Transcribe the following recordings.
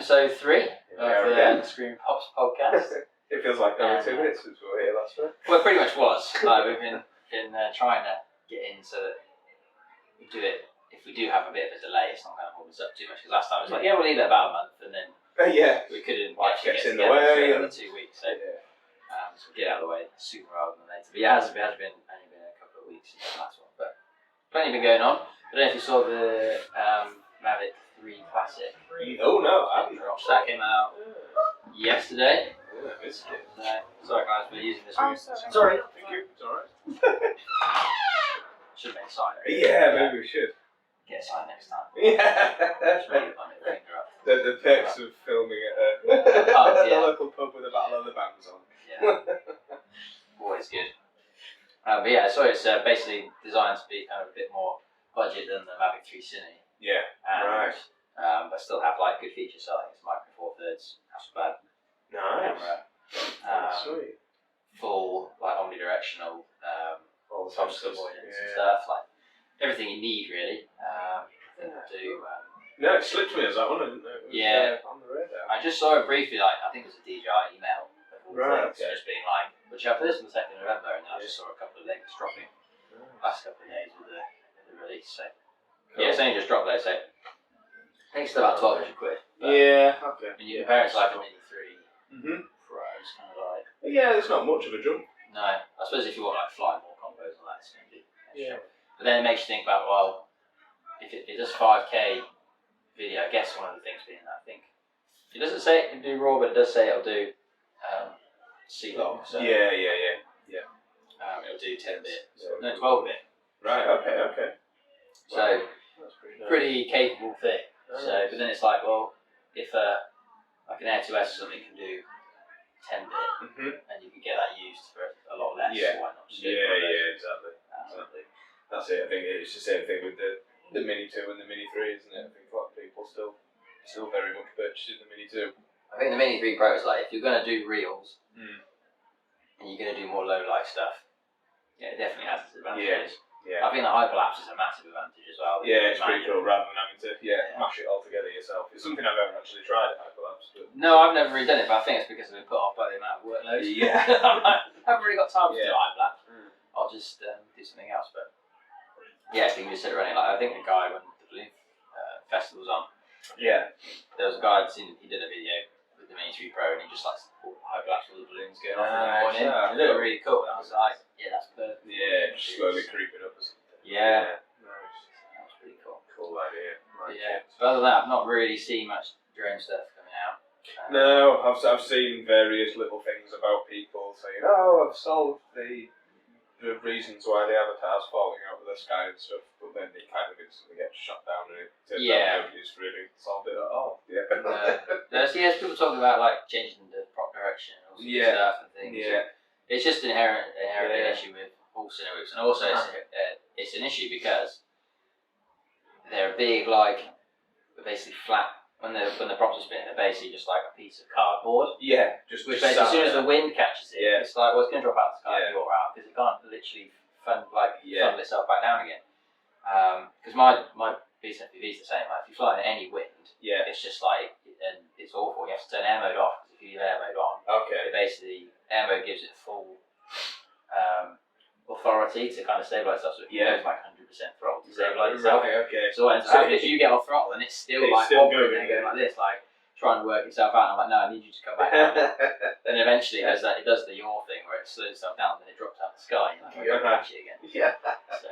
episode 3 of the Scream Pops podcast. It feels like only 2 minutes since we were here last week. Well, it pretty much was. We've been trying to get in so that we do it. If we do have a bit of a delay, it's not going to hold us up too much. Because last time it was like, yeah, we'll leave it about a month, and then we couldn't actually get together for another 2 weeks. So, so we get out of the way sooner rather than later. But yeah, it has been only been a couple of weeks since the last one, but plenty been going on. I don't know if you saw the Mavic 3 Classic. Oh no, I haven't. That came out yesterday. Yeah, I missed it. Sorry guys, we're using this room. Sorry. Thank you. It's alright. Should have made a sign. Yeah, maybe we should. Get a sign next time. Yeah. Just make my middle finger up. The perks of filming at the local pub with a battle of the bands on. Yeah. Always good. But yeah, so it's basically designed to be kind of a bit more budget than the Mavic 3 Cine. Yeah. And, right. But still have like good features. So I think it's micro four thirds, Hasselblad Nice. camera, Sweet. full like omnidirectional All the obstacle avoidance and stuff. Like everything you need really. I think I do. No, it slipped me as that one. I didn't know it was on the radar. I just saw it briefly. Like I think it was a DJI email. Right. Okay. Just being like, "Would you have for this on the 2nd of November?" And then I just saw a couple of links dropping last couple of days with the release. So yeah, it's only just dropped there. So I think it's still about 1,200 quid. Yeah. Okay. And you compare it to like a Mini 3 Mhm. Pro, it's kind of like Yeah, there's not much of a jump. no. I suppose if you want like fly more combos on that, it's going to be Yeah. But then it makes you think about well, if it does 5K video, I guess one of the things being that I think it doesn't say it can do RAW, but it does say it'll do C-Log. So Yeah. it'll do 10-bit, So- no 12-bit. Right. Okay. So That's pretty nice. pretty capable thing. So, Nice. but then it's like, well, if like an Air 2S or something can do 10-bit, Mhm. and you can get that used for a lot less, Yeah. why not just do Yeah. it for those? Exactly. That's it. I think it's the same thing with the Mini 2 and the Mini 3, isn't it? I think a lot of people still very much purchasing the Mini 2. I think the Mini 3 Pro is like, if you're going to do reels, Mm. and you're going to do more low-light stuff, yeah, it definitely has its advantages. Yeah. I think the hyperlapse is a massive advantage as well. Yeah, it's pretty cool rather than having to mash it all together yourself. It's something I've never actually tried at Hyperlapse. But No, I've never really done it, but I think it's because I've been put off by the amount of workload. Yeah. I'm like, I haven't really got time to do hyperlapse. I'll just do something else. But yeah, if you can just sit running. Like I think the guy when the balloon festival's on, Yeah. there was a guy I'd seen. He did a video with the Mini 3 Pro, and he just like hyperlapse all the balloons going off and going in. Yeah. It looked really cool. And I was like, yeah, that's perfect. Yeah, just slowly creeping up or something. Yeah. Nice. That was pretty cool. Cool idea. But yeah. But other than that, I've not really seen much drone stuff coming out. No, I've seen various little things about people saying, "Oh, I've solved the reasons why the avatar's falling out of the sky and stuff," but then it kind of instantly gets shut down and it turns out nobody's really solved it at all. Yeah. There's people talking about like changing the prop direction and all sorts of stuff and things. Yeah. It's just inherently an issue with all Cineworks, and also it's an issue because they're big, like basically flat. When the props are spinning, they're basically just like a piece of cardboard. Yeah, just basically, as soon as the wind catches it, it's like, well, it's going to drop out the sky and you're out because it can't literally funnel itself back down again. Because my BSFPV is the same. Like, if you fly in any wind, it's just like, and it's awful. You have to turn air mode off because if you leave air mode on, basically air mode gives it full authority to kind of stabilize itself. So it goes like 100% throttle to stabilize itself. So what ends up happening is you get off throttle and it's still hovering and going like this, like trying to work itself out. And I'm like, no, I need you to come back down. And eventually it does the yaw thing where it slows itself down, then it drops out the sky. And you're like, catch it again. Yeah. So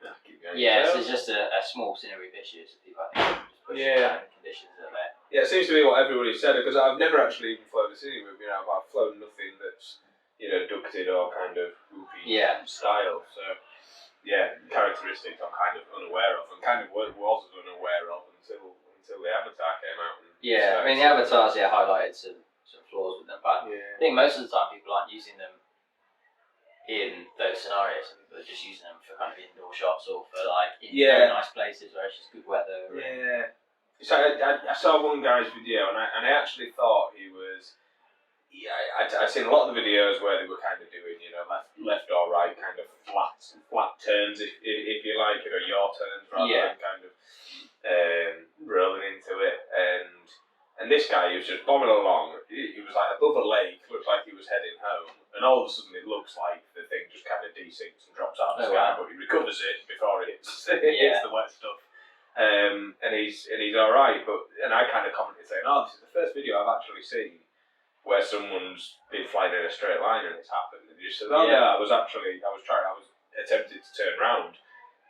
so it's just a small scenery issue. So people I think just push the conditions that are there. Yeah, it seems to be what everybody said because I've never actually even flown a cine movie. I've flown nothing that's ducted or kind of loopy style. So characteristics I'm kind of unaware of, and kind of was unaware of until the Avatar came out. I mean the Avatars highlighted some flaws with them, but I think most of the time people aren't using them in those scenarios. They're just using them for kind of indoor shots or for like in very nice places where it's just good weather. So I saw one guy's video, and I actually thought he was. I'd seen a lot of the videos where they were kind of doing, left or right, kind of flat turns, if you like, your turns rather than kind of rolling into it. And And this guy, he was just bombing along. He was like above a lake, looked like he was heading home, and all of a sudden it looks like the thing just kind of desinks and drops out of the sky, but he recovers it before it hits the wet stuff. And he's all right. And I kind of commented saying, "Oh, this is the first video I've actually seen where someone's been flying in a straight line and it's happened." And he just says, "Oh no, I was attempted to turn round."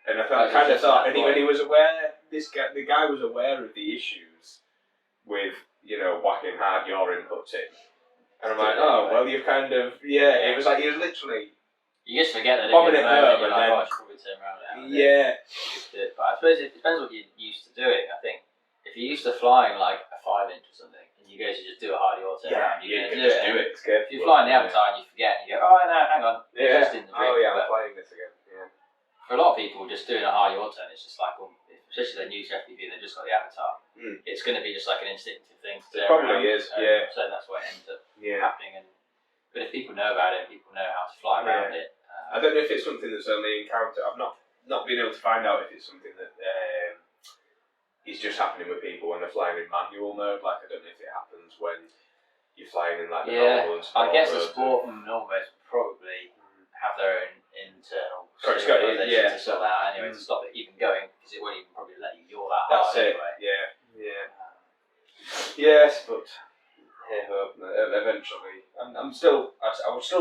And I kind of thought, and he was aware. The guy was aware of the issues with, whacking hard your inputs in. And I'm like, oh, well, you've kind of, it was like, he was literally... You just forget that bombing it home and then... Oh, I should probably turn around now. Yeah. But I suppose it depends what you're used to doing. I think if you're used to flying like a 5-inch or something, and you go to just do a hard yaw turn around, you're going to do it. It's good. If you're flying the Avatar and you forget, and you go, oh, no, hang on, it's just in the drink. Oh, yeah, I'm flying this again. Yeah. For a lot of people, just doing a high yaw turn, it's just like, especially their new FPV, they've just got the Avatar. It's going to be just like an instinctive thing to do. It probably is, yeah. So that's what ends up happening. But if people know about it, people know how to fly around it. I don't know if it's something that's only encountered. I've not been able to find out if it's something that is just happening with people when they're flying in manual mode. Like, I don't know if it happens when you're flying in like the normal and sport. I guess the sport and normals probably have their own internal synchronization to sort that out anyway, to stop it even going, because it won't even probably let you yaw that hard anyway. Yes, but eventually, I would still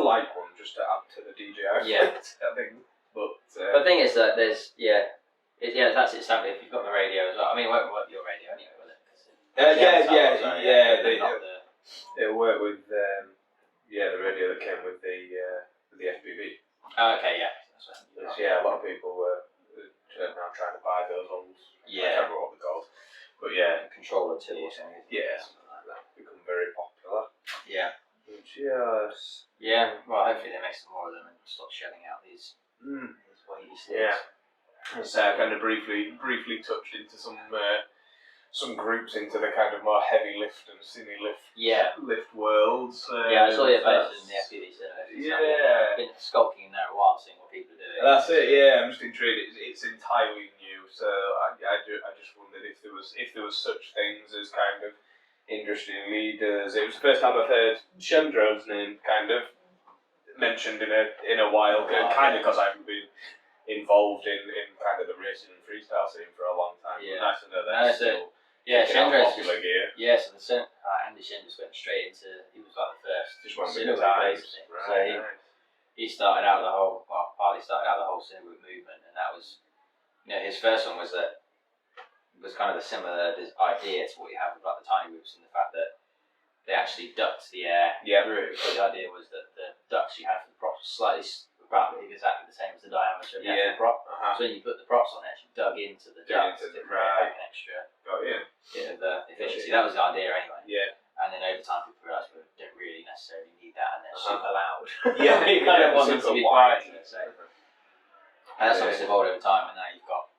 like one just to add to the DJI. I think. But the thing is that there's that's it. Sadly, if you've got the radio as well. I mean, it won't work with your radio anyway, will it? It'll work with the radio that came with the FPV. Okay, yeah. A lot of people were now trying to buy those ones. I can't remember what they're called. But controller 2 or something. Something like that. Become very popular. Yeah. Yes. Yeah. Well, hopefully they make some more of them and stop shelling out these weighty things. Yeah. So I kind of briefly touched into some groups into the kind of more heavy lift and cine lift worlds. I saw your post in the FPV cinema. I've been skulking in there a while, seeing what people are doing. That's it. Yeah, I'm just intrigued. It's entirely new, so I just wondered if there was such things as kind of industry leaders. It was the first time I've heard Chendra's name kind of mentioned in a while, kind of because I haven't been involved in kind of the racing and freestyle scene for a long time. Yeah. Nice to know that still. Chendra's popular gear. Yeah, so Andy Shen just went straight into. He was like the first. Just went Cinewood basically. Right. So he started out partly started out the whole Cinewood movement, and that was, his first one was kind of a similar idea to what you have with like the tiny whoops, and the fact that they actually ducked the air through. So the idea was that the ducts you had for the props were slightly about exactly the same as the diameter of the actual prop. So when you put the props on, it actually dug into the ducts to create an extra bit of efficiency. That was the idea anyway. Yeah. And then over time, people realised we don't really necessarily need that, and they're super loud. You kind of want them to be quiet. And that's Yeah. obviously evolved over time, and now you've got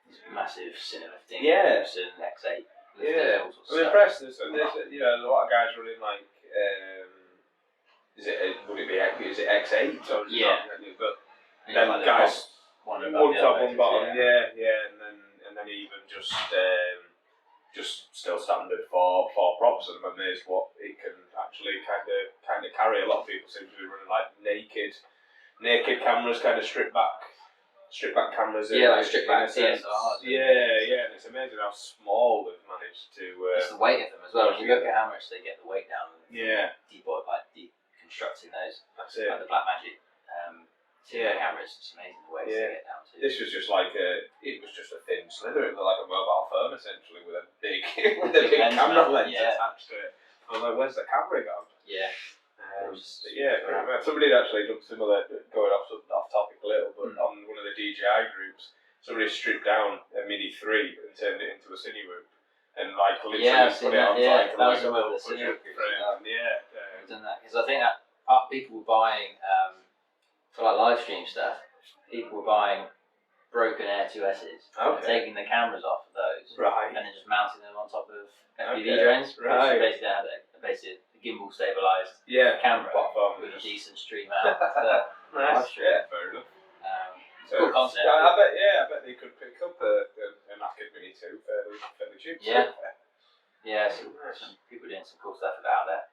these massive cinema lifting Yeah. loops and X8 lifters Yeah. and all sorts of I'm stuff. impressed. There's a lot of guys running like, is it X8 or is it Yeah. not? But And then like the guys, one one top, one above bottom, the other, and then even just still standard for props. And I'm amazed what it can actually kind of carry. A lot of people seem to be running like naked cameras, kind of stripped back cameras. like stripped back DSLRs. And it's amazing how small they've managed to. It's the weight of them as well. When you look at how much they get the weight down, deconstructing those. That's it. Like the Blackmagic cameras, it's amazing the weights they get down to. This was just like it was just a thin slither. It looked like a mobile phone essentially with a big camera lens attached to it. I was like, where's the camera gone? Yeah. Somebody had actually done similar, going off topic a little, but on one of the DJI groups, somebody stripped down a Mini 3 and turned it into a Cinewoop, and like literally put it on like a little budget frame. I've done that because I think that people were buying for like live stream stuff. People were buying broken Air 2Ss and taking the cameras off of those, and then just mounting them on top of FPV drones. Right. Basically, they had a gimbal stabilized camera with a decent stream out. Nice. Yeah, fair enough. Cool concept. I bet they could pick up a Naked Mini 2 fairly cheap. Yeah. Yeah, some people doing some cool stuff with it out there.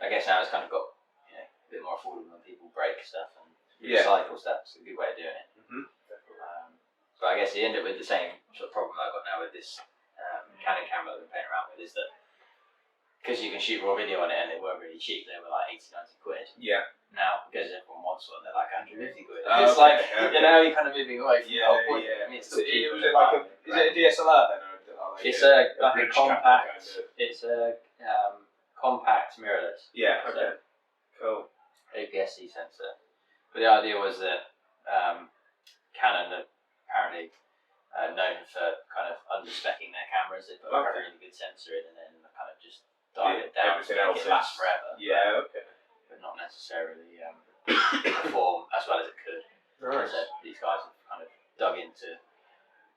I guess now it's kind of got a bit more affordable when people break stuff and recycle stuff. It's a good way of doing it. Mm-hmm. But I guess you end up with the same sort of problem I've got now with this Canon camera that I've been playing around with, is that because you can shoot raw video on it and they weren't really cheap, they were like 80, 90 quid. Yeah. Now, because everyone wants one, they're like 150 quid. Oh, it's okay, like, you're kind of moving away from the whole point. Yeah. I mean, it's still cheap. Is it a DSLR then? Or It's a compact. It's a compact mirrorless. Yeah. Okay. Cool. APS-C sensor. But the idea was that Canon are apparently known for kind of under-specking their cameras. They put a really good sensor in and then kind of just dial it down to make it last forever. Yeah. But not necessarily perform as well as it could. Nice. So these guys have kind of dug into.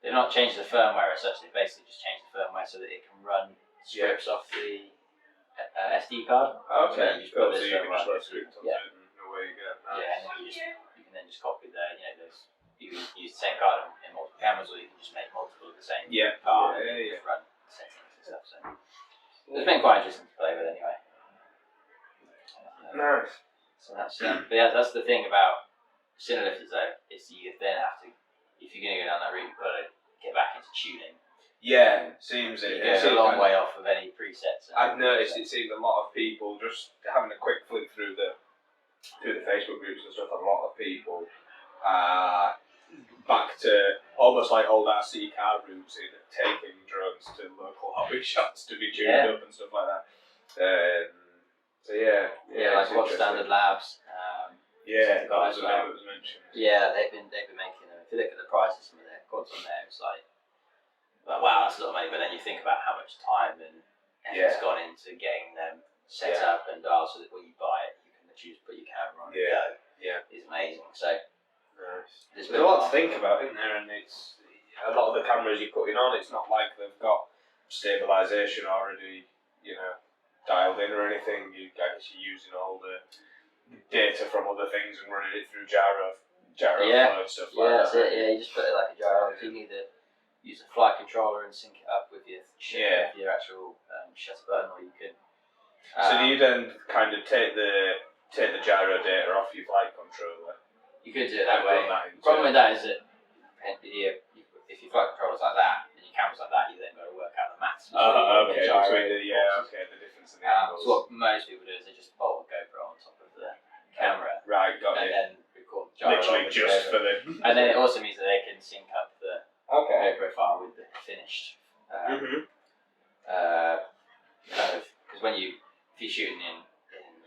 They've not changed the firmware as such. They basically just changed the firmware so that it can run scripts off the SD card. Okay. So you can just write scripts onto it and away you go. Nice. Yeah, and then you can then just copy those. You can use the same card in multiple cameras, or you can just make multiple of the same card and run settings and stuff. So it's been quite interesting to play with anyway. Nice. So that's but yeah, that's the thing about cinelifters though, is you then have to, if you're going to go down that route, you've got to get back into tuning. Yeah, seems it. You're going a long way off of any presets. I've noticed it seems a lot of people, just having a quick flick through the Facebook groups and stuff, a lot of people back to almost like old RC car routes in taking drones to local hobby shops to be tuned up and stuff like that. So like Watch Standard Labs. That was the name that was mentioned. Yeah, they've been making them. If you look at the prices of some of their quads on there, it's like, well, wow, that's a lot of money. But then you think about how much time and effort's gone into getting them set up and dialed so that when you buy it, you can choose to put your camera on and go. Yeah, it's amazing. So there's a lot to think about, isn't there? And it's a lot of the cameras you're putting on. It's not like they've got stabilisation already, dialed in or anything. You're using all the data from other things and running it through gyro flow and stuff like that. That's it. Yeah, you just put it like a gyro. So you can either use a flight controller and sync it up with your actual shutter button, or you can. So do you then kind of take the gyro data off your flight controller? You could do it that way. The problem with that is that if your flight controller's like that and your camera's like that, you then got to work out the maths. The difference in the angles. So what most people do is they just bolt a GoPro on top of the camera. Right, got it. And then record the gyro. Literally just for the. And then it also means that they can sync up the GoPro file with the finished. Kind of, because if you're shooting in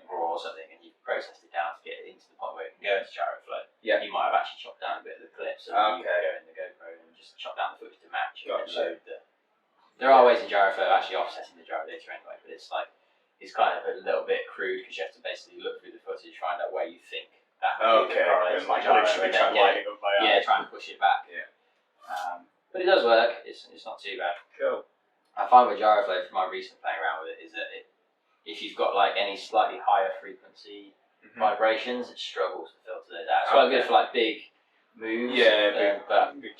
RAW or something and you've processed it down to get it into the point where it can go into gyro flow, you might have actually chopped down a bit of the clip, so you can go in the GoPro and just chop down the footage to match and then load the. There are ways in gyro flow actually offsetting the gyro data anyway, but it's kind of a little bit crude because you have to basically look through the footage, find out where you think that correlates to gyro, and then try and push it back. But it does work. It's not too bad. Cool. I find with gyro flow from my recent playing around with it is that if you've got like any slightly higher frequency vibrations, it struggles to filter those out. It's quite good for like big moves. Big junky moves.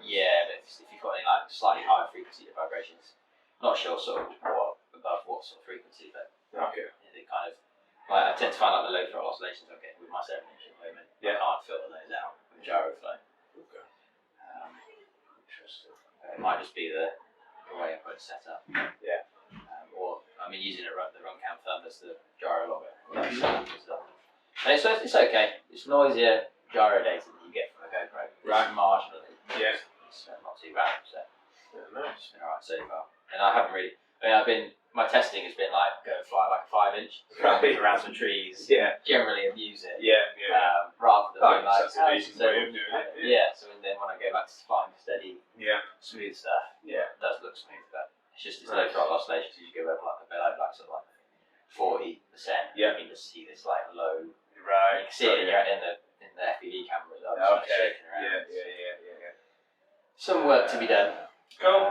Yeah, but if you've got any like slightly higher frequency vibrations, not sure sort of above what sort of frequency, but it kind of like I tend to find like the low throttle oscillations I'm getting with my 7-inch at the moment. I can't filter those out with gyro flow. Interesting. It might just be the way I put it set up. Or using the Runcam thumb as the gyro logger. And it's okay. It's noisier gyro data than you get from a GoPro. Right. Marginally. Yeah. It's not too bad. So nice. It's been alright so far. And I haven't really. My testing has been like go and fly like a 5-inch around some trees. Generally abuse it. Rather than being like. That's a decent way of doing it. So then when I go back to flying steady, smooth stuff, it does look smooth, but it's just low throttle oscillations. You go over like sort of like 40%. You can just see this like low. Right. You can see it in the FPV camera as well. It's shaking around. Yeah. Some work to be done. Cool.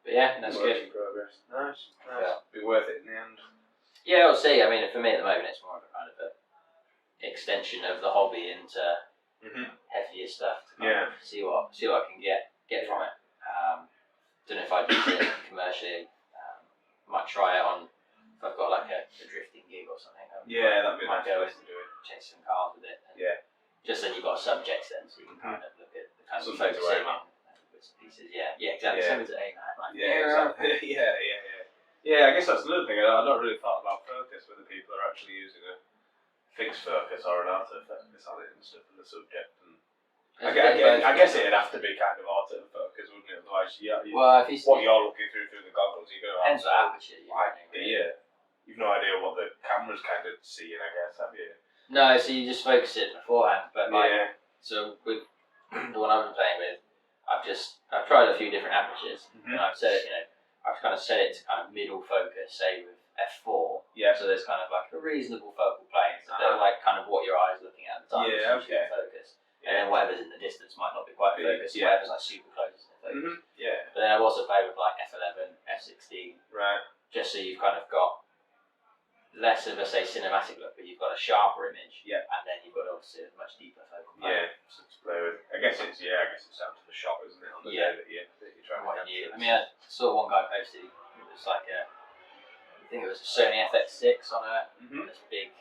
But that's work good. in progress. Nice. Be worth it in the end. Yeah, we'll see. For me at the moment, it's more of a kind of a extension of the hobby into heavier stuff to kind of see what I can get from it. Don't know if I'd use it commercially kind of look at the kind of something to focusing aim at. bits and pieces. Yeah, exactly. Something to aim at. Like, Exactly. Yeah, I guess that's another thing. I don't really thought about focus, whether people are actually using a fixed focus or an autofocus on it and stuff in the subject. And I guess it'd have to be kind of autofocus, wouldn't it? Otherwise, what you're looking through the goggles, you're going to have no idea. You've no idea what the camera's kind of seeing, I guess, have you? No, so you just focus it beforehand. But so with the one I've been playing with, I've tried a few different apertures, and I've set it, I've kind of set it to kind of middle focus, say with f4. Yeah. So there's kind of like a reasonable focal plane, so they're like kind of what your eye's looking at the time. Yeah, okay. Focus. And then whatever's in the distance might not be quite focused. Yeah. Whatever's like super close is focus. Yeah. But then I've also played with like f11, f16. Right. Just so you've kind of got less of a cinematic look, but you've got a sharper image. Yeah. And then you've got obviously a much deeper focal plane. Yeah. So to play with. I guess it's down to the shot, isn't it? On the day that you're trying to capture. I mean, I saw one guy posted. It was like I think it was a Sony FX6 on this big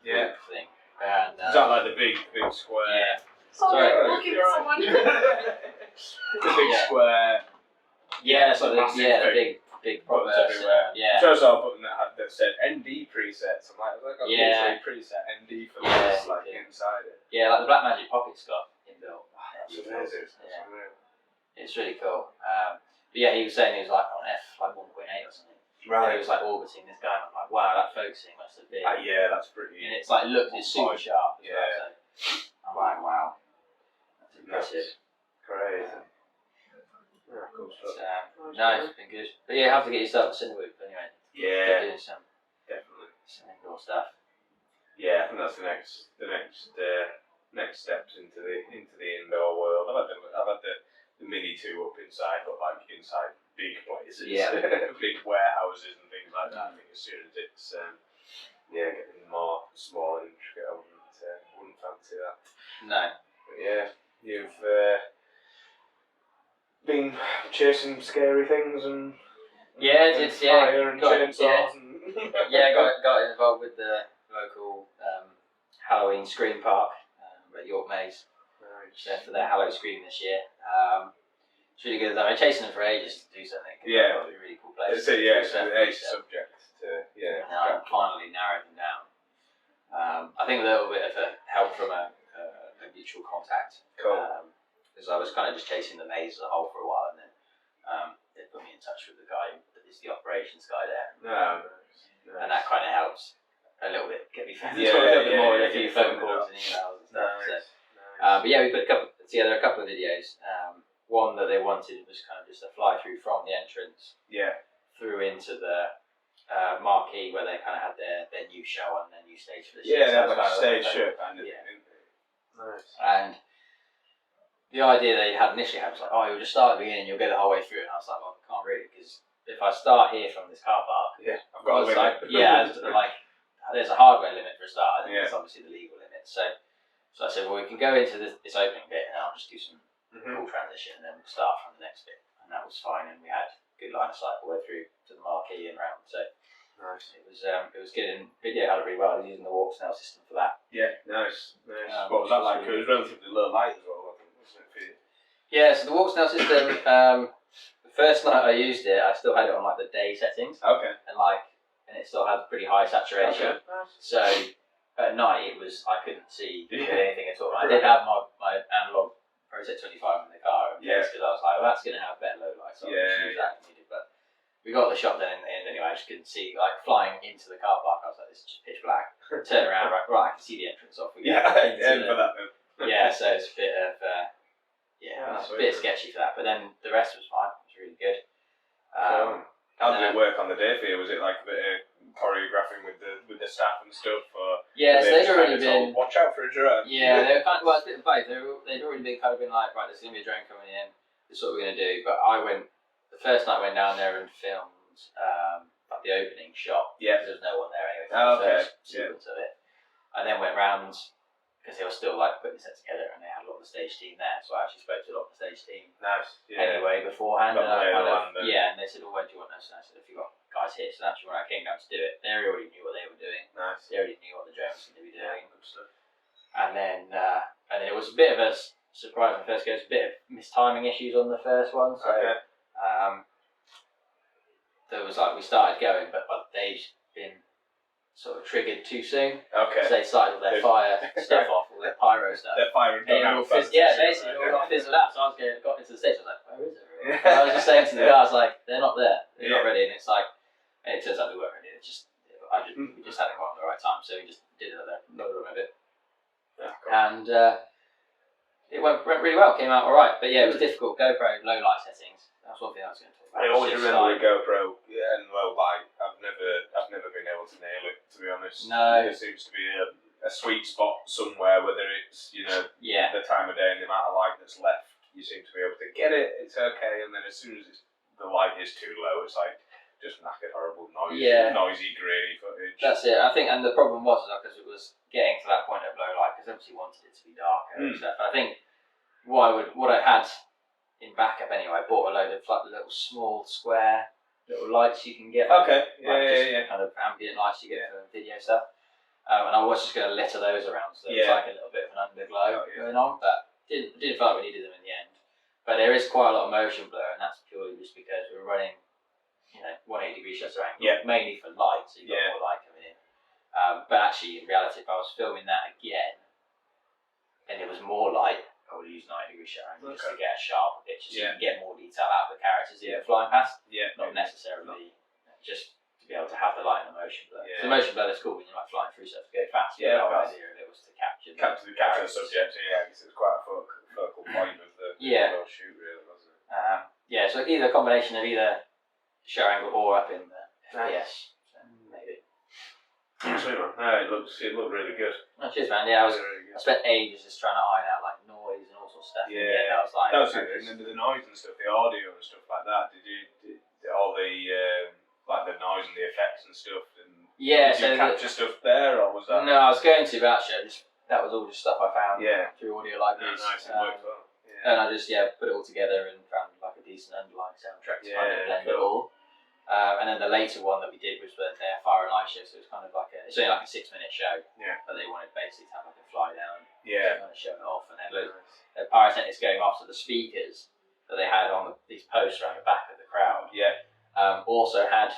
thing. And, is that like the big square? Yeah. Sorry, looking for someone. The big square. Yeah, so the big buttons everywhere. Yeah. So I saw a button that said ND presets. I'm like, I've got a preset ND for this, like inside it. Yeah, like the Blackmagic Pocket's got inbuilt. That's amazing. It's really cool. But yeah, he was saying he was like on f like 1.8 or something. Right. He was like orbiting this guy, and I'm like, wow, that focusing must have been. Yeah, that's pretty. And it's like it's super sharp. Yeah. Well, so I'm like, wow, that's impressive. Crazy. Yeah, cool stuff. No, it's been good. But yeah, you have to get yourself a Cinewoop anyway. Yeah. Doing some indoor stuff. Yeah, I think that's the next steps into the indoor world. I've had the Mini 2 up inside, but like inside big places, big warehouses and things like that. I think as soon as it's getting more small and intricate, I wouldn't fancy that. No. But yeah, you've been chasing scary things and fire and chainsaws and got involved with the local Halloween Scream Park at York Maze. Right. For their Halloween Scream this year. It's really good. I've been chasing them for ages to do something. Yeah. It's a really cool place. It's a subject to Now I've finally narrowed them down. I think a little bit of a help from a mutual contact. Cool. Because I was kind of just chasing the maze as a whole for a while, and then they put me in touch with the guy that is the operations guy there. Nice. And that kind of helps a little bit get me further a little bit more with a few phone calls and emails and stuff. Nice. But yeah, we put together a couple of videos. One that they wanted was kind of just a fly through from the entrance through into the marquee where they kind of had their new show and their new stage for the show. Yeah, like a stage show kind of thing. Nice. And the idea they had initially was like, you'll just start at the beginning, you'll go the whole way through. And I was like, well, I can't really, because if I start here from this car park, I've got a limit. There's a hardware limit for a start, and then there's obviously the legal limit. So I said, well, we can go into this opening bit, and I'll just do some cool transition, and then we'll start from the next bit. And that was fine, and we had good line of sight all the way through to the marquee and round. So nice. It was good, and video held it really well. I was using the walk snail system for that. Yeah, nice. What was that like? It was relatively low light as well, wasn't it, for you? Yeah, so the walk snail system, the first night I used it, I still had it on like the day settings. Okay. And it still had pretty high saturation. Okay. So at night I couldn't see anything at all. I did have my analog Protect 25 in the car, because I was like, well, that's going to have better low light, so I'll just use that if needed. But we got the shot done in the end anyway. I just couldn't see, like flying into the car park. I was like, this is just pitch black. Turn around, right, I can see the entrance off. For that then. So it's a bit of a bit sketchy for that. But then the rest was fine. It was really good. How did it work on the day for you? Was it like a bit of choreographing with the staff and stuff? Or so they'd already been. Watch out for a drone. Yeah, they were kind of, well, it's a bit of both. They'd already been like, right, there's going to be a drone coming in. This is what we're going to do. But the first night I went down there and filmed like the opening shot. Yeah. Because there was no one there anyway. For the first sequence of it. I then went round because they were still like putting the set together, and they had a lot of the stage team there. So I actually spoke to a lot of the stage team. Nice. Yeah. Anyway, beforehand, and and they said, "Oh, where do you want us?" And I said, "If you got guys here." So actually, when I came down to do it, they already knew what they were doing. Nice. They already knew what the drone was going to be doing. Good stuff. And then it was a bit of a surprised when first goes. A bit of mistiming issues on the first one, so there was we started going, but they'd been sort of triggered too soon. Okay. So they started all their fire stuff off, all their pyro stuff. Their fire and gun out. Basically all got fizzled out. So I got into the station. I was like, where is everyone? And I was just saying to the guys, they're not there. They're not ready. And it's and it turns out we weren't ready. It's just we just hadn't got at the right time, so we just did another run of it. Yeah, cool. And it went really well. Came out all right. But yeah, it was difficult. GoPro low light settings. That's one thing I was going to talk about. I always remember with GoPro and low light. I've never been able to nail it, to be honest. No. There seems to be a sweet spot somewhere, whether it's the time of day and the amount of light that's left. You seem to be able to get it. It's okay, and then as soon as the light is too low, it's just knackered, horrible noisy, grainy footage. That's it. I think, and the problem was because it was getting to that point of low light, because obviously wanted it to be darker and stuff. I think what I had in backup anyway, I bought a load of little small square little lights you can get. Okay. Kind of ambient lights you get for video stuff. And I was just going to litter those around, so it's like a little bit of an underglow going on, but didn't feel like we needed them in the end. But there is quite a lot of motion blur, and that's purely just because we're running 180-degree shutter angle, mainly for light, so you've got more light coming in. But actually, in reality, if I was filming that again, and it was more light, I would use 90-degree shutter angle just to get a sharper picture, so you can get more detail out of the characters that you're flying past. Not necessarily just to be able to have the light and the motion blur. The motion blur is cool when you're flying through stuff to go fast. The whole idea of it was to capture the subject. Yeah, because it was quite a focal point of the whole shoot, really, wasn't it? So either a combination of either shutter angle or up in the FPS. So maybe. Sweet man. No, it looked really good. Oh, cheers, man. Yeah, I spent ages just trying to iron out noise and all sorts of stuff. Yeah, that was it. And then the noise and stuff, the audio and stuff like that. Did all the the noise and the effects and stuff? And did you capture stuff there, or was that? No, I was going to, but actually, that was all just stuff I found through audio libraries. Nice, it worked well. And I just put it all together and found a decent underlying soundtrack to kind of blend it all. And then the later one that we did was their Fire and Ice show, so it was kind of it's only a 6-minute show. But they wanted basically to have a fly down. Kind of show it off, and then the pyrotechnics going off, so the speakers that they had on these posts around the back of the crowd. Also had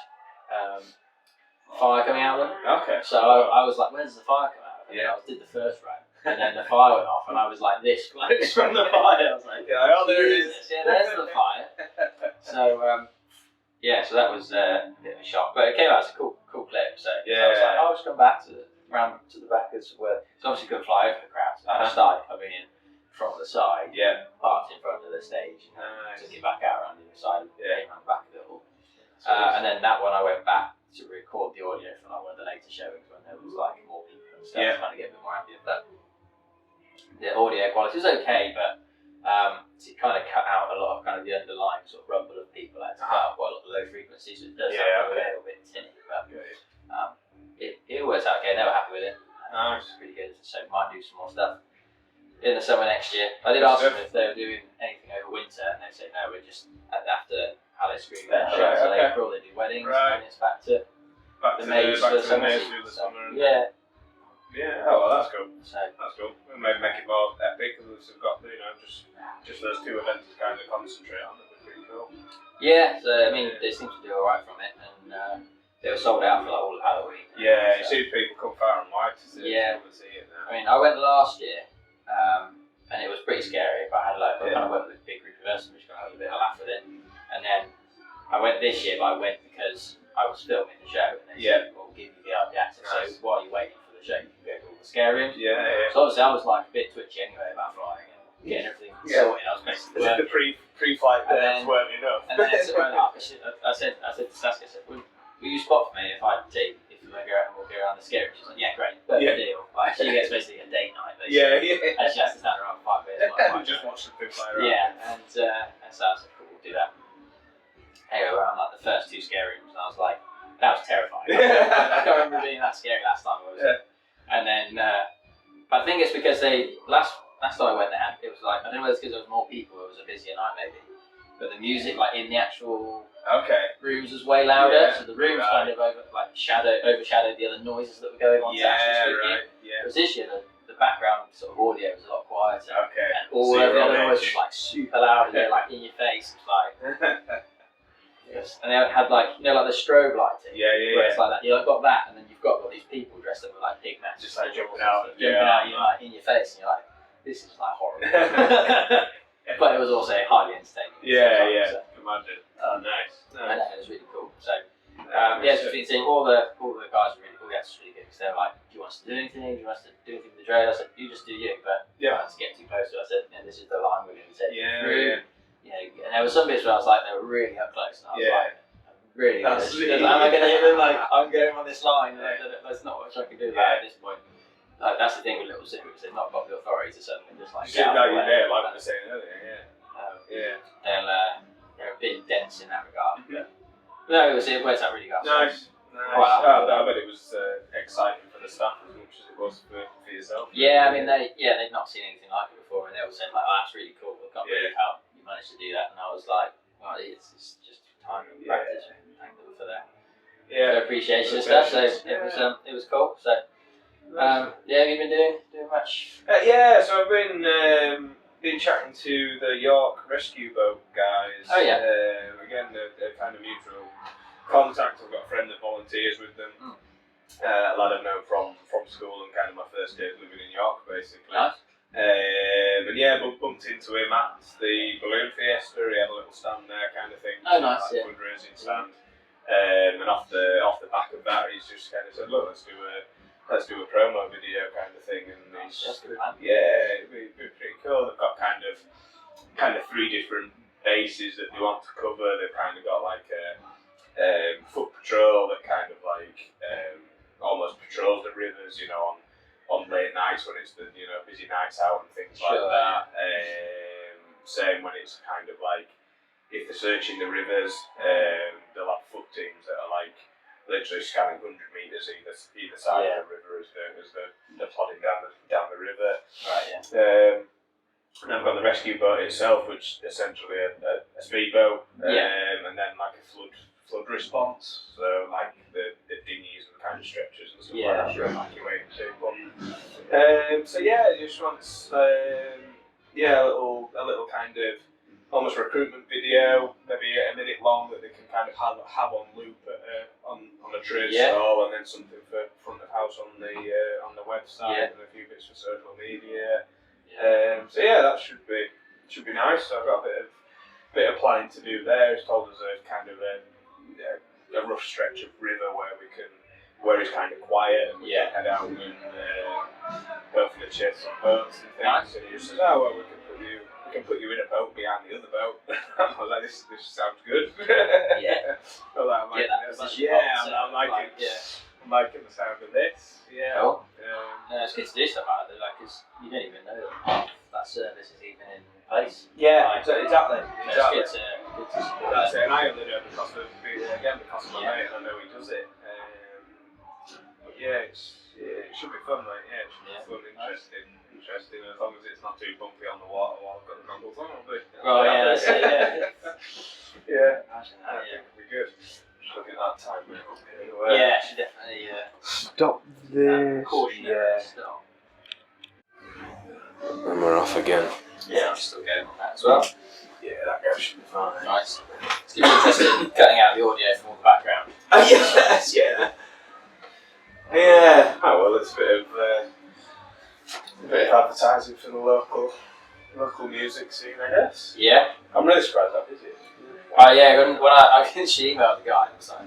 fire coming out of them. Okay. So I was like, where's the fire come out of? And I did the first row. And then the fire went off, and I was like this close from the fire. I was like, there it is. Yeah, there's the fire. So, so that was a bit of a shock. But it came out as a cool clip. So I was like, I'll just come back round to the back as well. So obviously couldn't fly over the crowd. So I started coming in from the side, parked in front of the stage, and took it back out around the other side, came around the back of it all. And then that one I went back to record the audio for one of the later showings when there was more people and stuff, trying to get a bit more ambient. But the audio quality was okay, but it kind of cut out a lot of kind of the underlying sort of rumble of people. It's quite a lot of low frequencies, so it does sound a little bit tinny, but it worked out okay. They were happy with it. Nice. It's pretty good. So might do some more stuff in the summer next year. I did ask them if they were doing anything over winter, and they said no, we're just after Alice Green show. So April they do weddings, and then it's back to the May for the summer. Yeah, oh well, that's cool. So that's cool. We'll maybe make it more epic because we've got just those two events to kind of concentrate on. That would be pretty cool. Yeah, so I mean they seem to do alright from it, and they were sold out for all of Halloween. Yeah, you see people come far and wide to see it now. I mean, I went last year, and it was pretty scary. But I had I kind of went with a big group of us, which kind of had a bit of a laugh with it. And then I went this year, but I went because I was filming the show, and they said, "We'll give you VIP access." Nice. So while you're waiting for the show, you can go to all the scary rooms. So obviously, I was a bit twitchy anyway about flying and getting everything sorted. I was basically the pre-flight bits weren't enough. And then I said to Saskia, "Will you spot for me if you want to go out and walk around the scary?" She's like, "Yeah, great, perfect deal." She gets basically a date night. Basically. And she has to stand around 5 minutes. Just watch the thing fly around. And so I said, "Cool, we'll do that." Anyway, we're on the first 2 scary rooms, and I was like, that was terrifying. I can't remember being that scary last time I was there. And then, I think it's because last time I went there, it was I don't know whether it's because there was more people, it was a busier night maybe, but the music in the actual rooms was way louder, so the rooms kind of overshadowed the other noises that were going on. Whereas this year, the background sort of audio was a lot quieter. Okay. And all of the other noise was like super loud and they're like in your face. It's like, yes. And they had like, like the strobe lighting. Where it's like that. You've got that, and then you've got all these people dressed up with like pig masks. Just like jumping out. Like in your face, and you're like, this is like horrible. But it was also highly entertaining. So. Imagine. Oh, nice. I know, it was really cool. So, so you see, all the guys were really cool. The actors were really good because they were like, do you want us to do anything? Do you want us to do anything with the trailer? I said, you just do you, but try not to get too close to it. I said, this is the line we're going to take you through. And there were some bits where I was like, they were really up close, and I was like, really am I going to hit them? Like, I'm going on this line, and there's not much I can do at this point. Like, that's the thing with Little Secrets, they've not got the authority to suddenly just like get out of the way. Like I was saying earlier, They're a bit dense in that regard. But no, it worked out really well. Nice. I bet it was exciting for the staff as much as it was for yourself. Yeah, I mean, they'd not seen anything like it before, and they all said like, "Oh, that's really cool. I can't believe how you managed to do that." And I was like, "Well, it's just time and practice." Thank them for that. For appreciation and stuff. So it was cool. So have you been doing much? So I've been chatting to the York rescue boat guys. Oh yeah. Again, they're kind of mutual contact. I've got a friend that volunteers with them. A lad I've known from school and kind of my first days living in York, basically. Nice. Bumped into him at the balloon fiesta. He had a little stand there, kind of thing. Oh, nice. Like fundraising stand. And off the back of that, he's just kind of said, "Look, let's do a promo video kind of thing." And that's good, man. it'd be pretty cool. They've got kind of 3 different bases that they want to cover. They've kind of got like a foot patrol that kind of like almost patrols the rivers, on late nights when it's the busy nights out and things like that. Same when it's kind of like if they're searching the rivers, they'll have foot teams that are like literally scanning 100 metres either side of the river as they're plodding down the river. Right. And I've got the rescue boat itself, which is essentially a speedboat, and then like a flood response, so like the dinghies and the kind of stretchers and stuff like that for evacuating people. It just wants a little kind of almost recruitment video, maybe a minute long that they can kind of have on loop on a trade stall, and then something for front of house on the website, and a few bits for social media. That should be nice. So I've got a bit of planning to do there. It's told us a kind of a rough stretch of river where it's kind of quiet, and we can head out and go for the chase on boats and things. Nice. And he just says, "Oh well, we can put you in a boat behind the other boat." I was like, "This sounds good." I'm liking the sound of this. Cool. No, it's good to do stuff like that, because you don't even know that half that service is even in place. Exactly. It's good to support. That's it, and I only know because of my mate, and I know he does it. It should be fun, mate. It should be fun, interesting. As long as it's not too bumpy on the water while I've got the goggles on, I'll be. That's it. Imagine that. I think it'll be good. Just look at that time, mate. Should definitely stop this. Stop. And we're off again. I'm still going on that as well. That goes should be fine. Nice. It's going to be interesting cutting out the audio from all the background. Oh well, it's a bit of advertising for the local music scene, I guess. Yeah. I'm really surprised that busy. When I she emailed the guy and was like,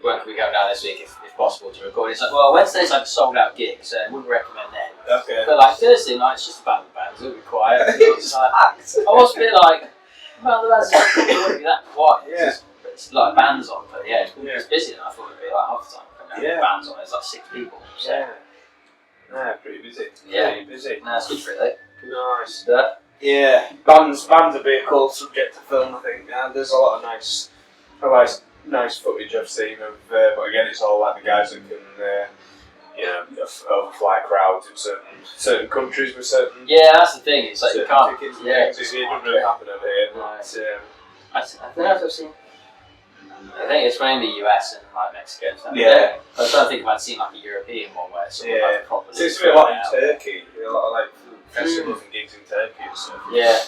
"When can we go down this week if possible to record?" It's like, well, Wednesday's like a sold out gig, so I wouldn't recommend then. Okay. But like Thursday night, it's just about the bands, it'll be quiet. I was a bit like, well, the bands wouldn't be that quiet. It's like bands on, but it's busy than I thought it'd be. Like half the time, bands on, there's like 6 people. So. Pretty busy. Pretty busy. No, it's good for it though. Nice stuff. Bands would be a cool subject to film, I think. There's a lot of nice footage I've seen of, but again, it's all like the guys that can, overfly crowds in certain countries with certain. That's the thing. It's like you can't. Tickets and things. It doesn't really happen over here. I don't know if I've seen. I think it's mainly US and like Mexico and stuff. Yeah. I was trying to think if I'd seen like a European one where someone like properly. Seems to be a lot in Turkey. A lot of like festivals and gigs in Turkey and stuff. Yeah.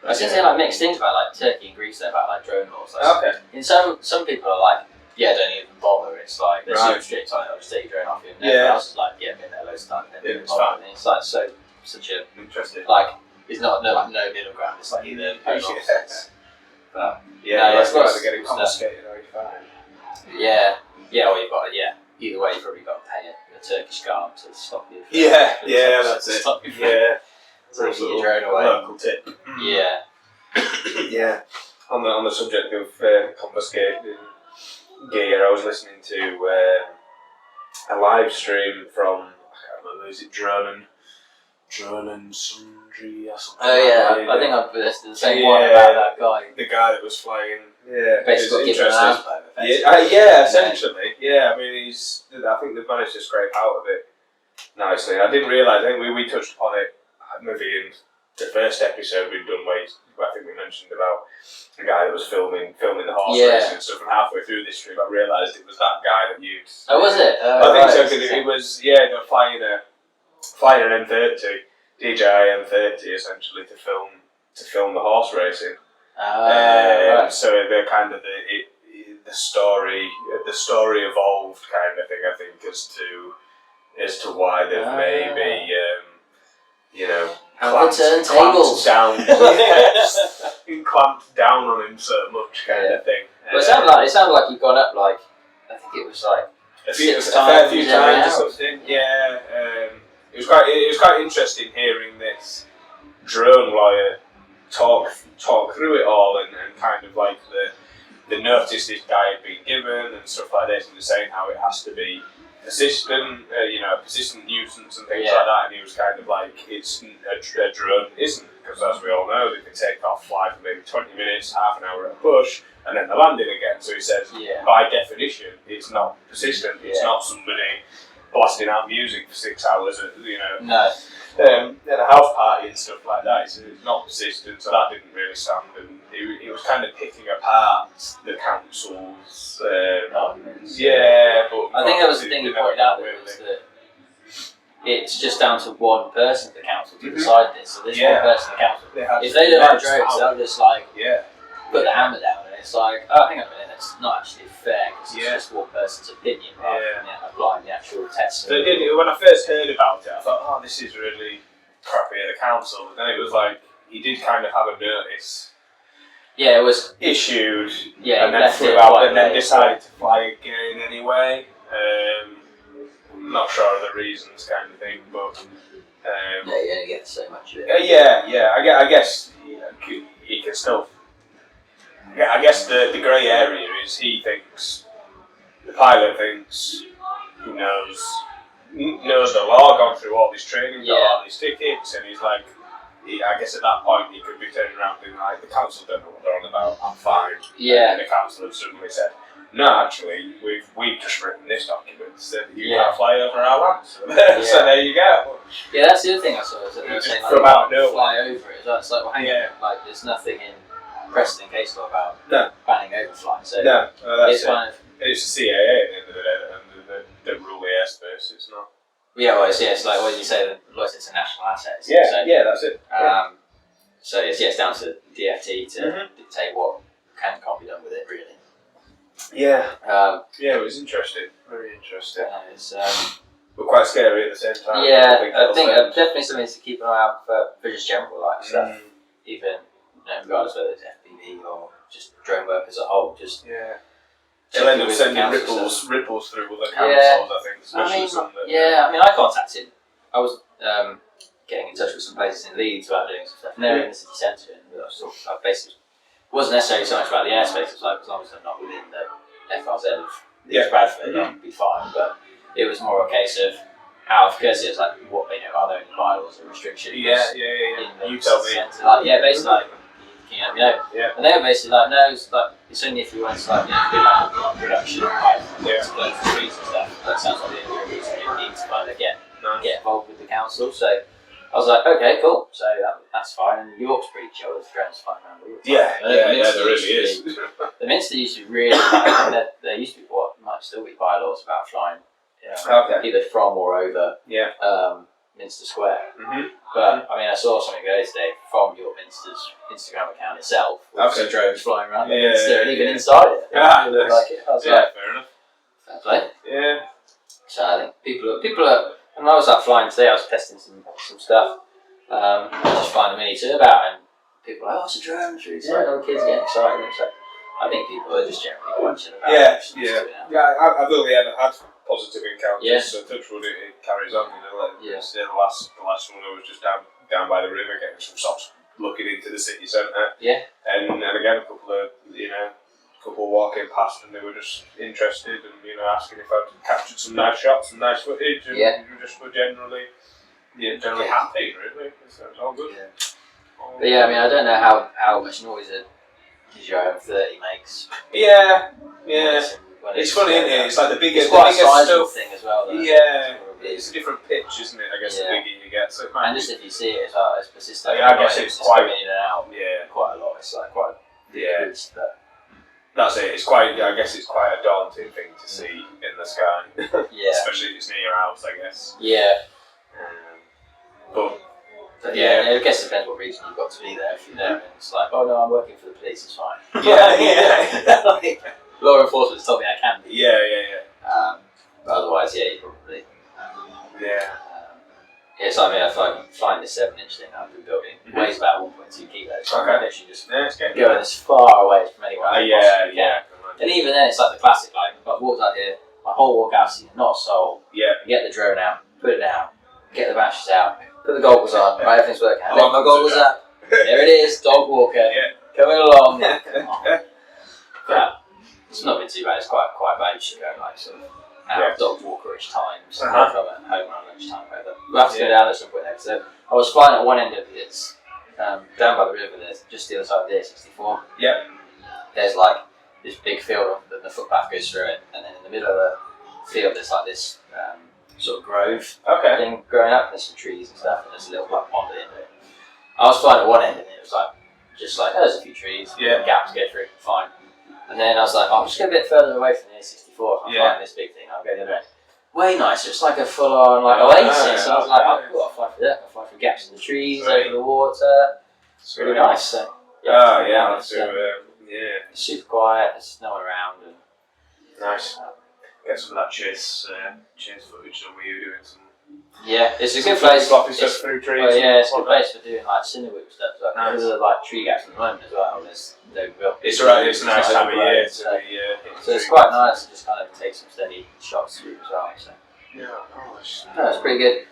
I was going to say like mixed things about like Turkey and Greece though, about like drone laws. Like, okay. In some people are like, yeah, don't even bother. It's like they're super strict on it. I'll just take your drone off you. And everyone else is like, yeah, been there loads of times. It's fine. And it's like such a interesting. like it's not no middle ground. It's like either or. But that's right. They're getting confiscated or you're fine. Yeah, or you've got either way. You've probably got to pay a Turkish guard to stop you. That's it. Stop you from taking your drone away. Local tip. Yeah. Yeah. On the subject of confiscating gear, I was listening to a live stream from I can't remember. Is it Drone and Sundry or something? Oh yeah, I think I've listened to the same one about that guy. The guy that was flying. Yeah, basically it's interesting. Essentially. Yeah, I mean, I think they've managed to scrape out of it nicely. I didn't realise. I think we touched upon it maybe in the first episode we'd done. I think we mentioned about a guy that was filming the horse racing and stuff. And halfway through this trip, I realised it was that guy that you'd. Oh, was it? I think so because it was flying an M30, DJI M30 essentially to film the horse racing. So they're kind of the story evolved kind of thing. I think as to why they've maybe clamped down on him so much kind of thing. Well, it sounded like he'd gone up like I think it was like a fair few times or something. Yeah, it was quite interesting hearing this drone lawyer talk through it all and kind of like the notice this guy had been given and stuff like this, and saying how it has to be persistent, persistent nuisance and things like that. And he was kind of like, it's a drone isn't, because as we all know, they can take off, fly for maybe 20 minutes, half an hour at a push, and then they're landing again. So he says, by definition, it's not persistent. It's not somebody blasting out music for 6 hours, No. At a house party and stuff like that. It's not persistent, so that didn't really stand. And he was kind of picking apart the council's arguments. But I think that was the thing he pointed out there was that it's just down to one person at the council to decide this. So there's one person at the council. If they don't like drones, they'll just put the hammer down, and it's like, oh, hang on a minute, that's not actually fair because it's just one person's opinion rather than applying the actual test. So when I first heard about it, I thought, oh, this is really crappy at the council. But then it was like, he did kind of have a notice. Yeah, it was issued, and then flew out, and then decided to fly again anyway. I'm not sure of the reasons, kind of thing, but you only get so much of it. I guess he can still. I guess the grey area is the pilot thinks he knows the law, gone through all this training, got all these tickets, and he's like, I guess at that point he could be turning around being like, the council don't know what they're on about, I'm fine. And the council have suddenly said, no, actually, we've just written this document that you can't fly over our land. So there you go. Yeah, that's the other thing I saw, is that they were saying, like, you can't fly over it. So it's like, well, hang on, like, there's nothing in precedent case law about banning overflying. So that's it's kind of... It's the CAA at the end of the day that rule the airspace, it's not... Yeah, well, it's like when you say that it's a national asset. So that's it. So it's down to DFT to dictate what can and can't be done with it, really. It was interesting. Very interesting. It's, but quite scary at the same time. I think definitely something to keep an eye out for just general stuff, even regardless whether it's FPV or just drone work as a whole. Just they'll end up sending ripples through other councils, I think. I contacted. I was getting in touch with some places in Leeds about doing some stuff. And they're in the city centre, and I basically wasn't necessarily so much about the airspace. It was like, as long as I'm not within the FRZ of Bradford, I'll be fine. But it was more a case of, out of courtesy, it's like, what are there any bylaws or restrictions? You tell me. Basically, like, can you let me know? And they were basically like, no, it's only if you want to do like a production explode the streets and stuff. That sounds like the only reason you need to kind of get involved with the council. So I was like, okay, cool. So that's fine. And York's pretty chill. There's drones flying around. Yeah, there really is. The Minster used to be really like, there used to be might still be bylaws about flying, either from or over Minster Square. Mm-hmm. But I mean, I saw something the other day from York Minster's Instagram account itself with some drones flying around the Minster and even inside it. Yeah, looked like it. I was like, fair enough. Fair play. Yeah. So I think people are. When I was out flying today, I was testing some stuff. Just flying the Mini 2 about, and people are like, "Oh, it's a drone!" It's really exciting. All the kids are getting excited. So I think people are just generally quite chill about it. I've only ever had positive encounters. Yeah. So touch wood, it carries on. Yeah. The last one I was just down by the river getting some socks, looking into the city centre. Yeah. And again, a couple walking past, and they were just interested and asking if I'd captured some nice shots and nice footage, and we just were generally happy, really. So it's all good. Yeah. But yeah, I mean, I don't know how much noise a Giro 30 makes. Yeah. It's funny, isn't it? It's like the biggest stuff thing as well. Though. Yeah. It's a different pitch, isn't it? I guess the bigger you get. So and just if you see it as well, it's persistent. I guess it's quite coming in and out. Yeah. Quite a lot. It's like quite. That's it. It's quite. I guess it's quite a daunting thing to see in the sky. Especially if it's near your house, I guess. Yeah. But I guess it depends what reason you've got to be there. If you're there and it's like, oh no, I'm working for the police, it's fine. Law enforcement's told me I can be. Yeah. But otherwise, you probably. So I mean, if I'm flying this 7-inch thing I've been building, weighs about 1.2 kilos. So I'm literally just going as far away from anyone. And even then, it's like the classic, like, I've walked out here, my whole walk out, seen not a soul. Yeah. Get the drone out, put it down, get the batteries out, put the goggles on, right, everything's working. I let my goggles out. There it is, dog walker, coming along. But it's not been too bad. It's quite bad. You should go like sort of out of dog walker-ish times. From at home around lunchtime. We'll have to go down at some point there. So I was flying at one end of it, down by the river. There's just the other side of the A64. Yeah. There's like this big field that the footpath goes through it, and then in the middle of the field there's like this sort of grove thing growing up. There's some trees and stuff, and there's a little black pond at the end of it. I was flying at one end, and it was like just like there's a few trees, gaps go through, fine. And then I was like, I'm just going a bit further away from the A64. I'm flying this big thing. I'll go the other end. Way nicer. It's like a full-on oasis. I was like, I'll fly for that. I'll fly for gaps in the trees, over the water. It's really nice. So, it's super quiet. There's no one around. And, nice. Get some of that chase footage done with you doing some. Yeah, it's a good place. Floppy stuff through trees. Well, it's a good place for doing like cinewhoop stuff. There's like tree gaps at the moment as well. It's a nice time of year. So it's quite nice to just kind of take some steady shots through as well. So. No, it's pretty good.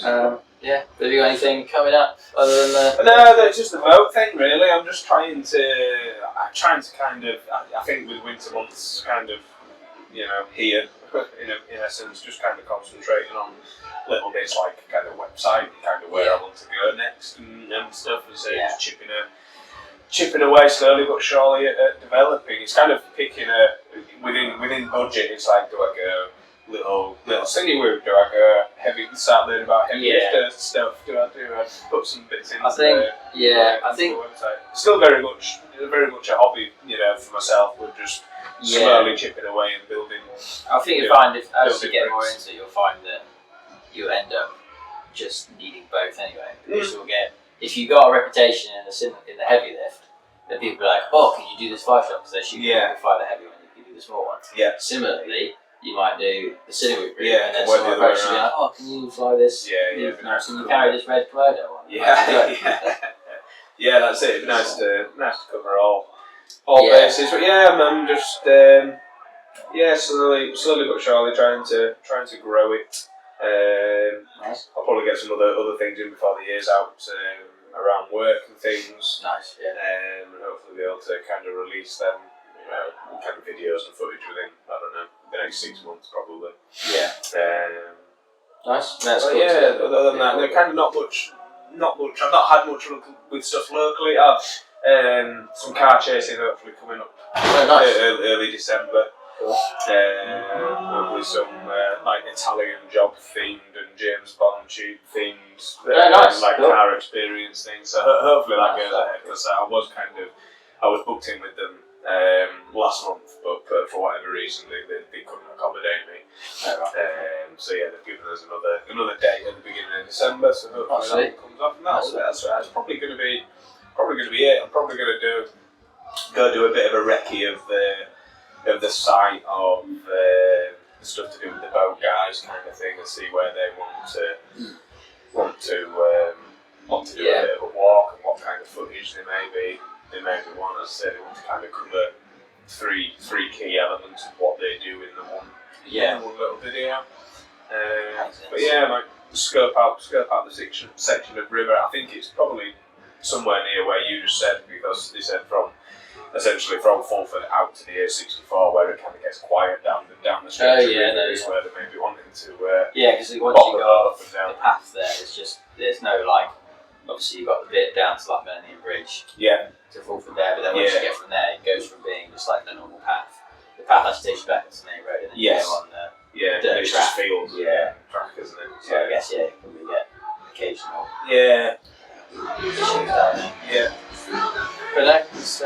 Have you got anything coming up other than No, that's just the boat thing really. I'm just trying to kind of, I think with winter months kind of, here, in essence, just kind of concentrating on little bits like kind of website, kind of where I want to go next and stuff, and so just chipping away slowly but surely at developing. It's kind of picking within budget. It's like, do I go little cinewhoop? Do I go heavy? Start learning about heavy lifter stuff? Do I put some bits in? I think the website. Still very much a hobby, for myself. We're just slowly chipping away and building. I think you find as you get more into it, you'll find that you'll end up just needing both anyway. Because you'll get, if you got a reputation in the heavy lift, then people are like, oh, can you do this 5-shot? Because they shoot fly the heavy one, you can do the small one. Yeah. Similarly, you might do the cinewhoop route, and then someone approaches you like, oh, can you fly this? Can you carry this red Komodo one? Yeah, that's it. It'd be nice to cover all bases. But I'm just slowly but surely trying to grow it. Nice. I'll probably get some other things in before the year's out, around work and things. Nice, and hopefully be able to kind of release them, kind of videos and footage within, I don't know, the next 6 months probably. Yeah. Nice. That's cool. Other than that, they're kind of not much. I've not had much luck with stuff locally. I've some car chasing hopefully coming up. Oh, nice. Early December. Cool. With some like Italian job themed and James Bond themed nice. like Cool. car experience things. So hopefully that goes ahead, because I was booked in with them last month, but for whatever reason they couldn't accommodate me. So yeah, they've given us another date at the beginning of December. So hopefully that comes off, and that's probably going to be it. I'm probably going to go do a bit of a recce of the site of stuff to do with the boat guys kind of thing, and see where they want to do a bit of a walk and what kind of footage they maybe want. As I said, they want to kind of cover three key elements of what they do in the one little video. But yeah, like scope out the section of river. I think it's probably somewhere near where you just said, because they said essentially from Fulford out to the A64, where it kind of gets quiet down the stretch of river is where they may be wanting to because once you go up and down the path there's no like, obviously you've got the bit down to like Millennium Bridge to Fulford there, but then once you get from there, it goes from being just like the normal path. The path actually takes you back to the main road, and then you go on the dirt it's track. just fields and track, isn't it? So I guess you probably get occasional issues down there. Yeah. But no, it's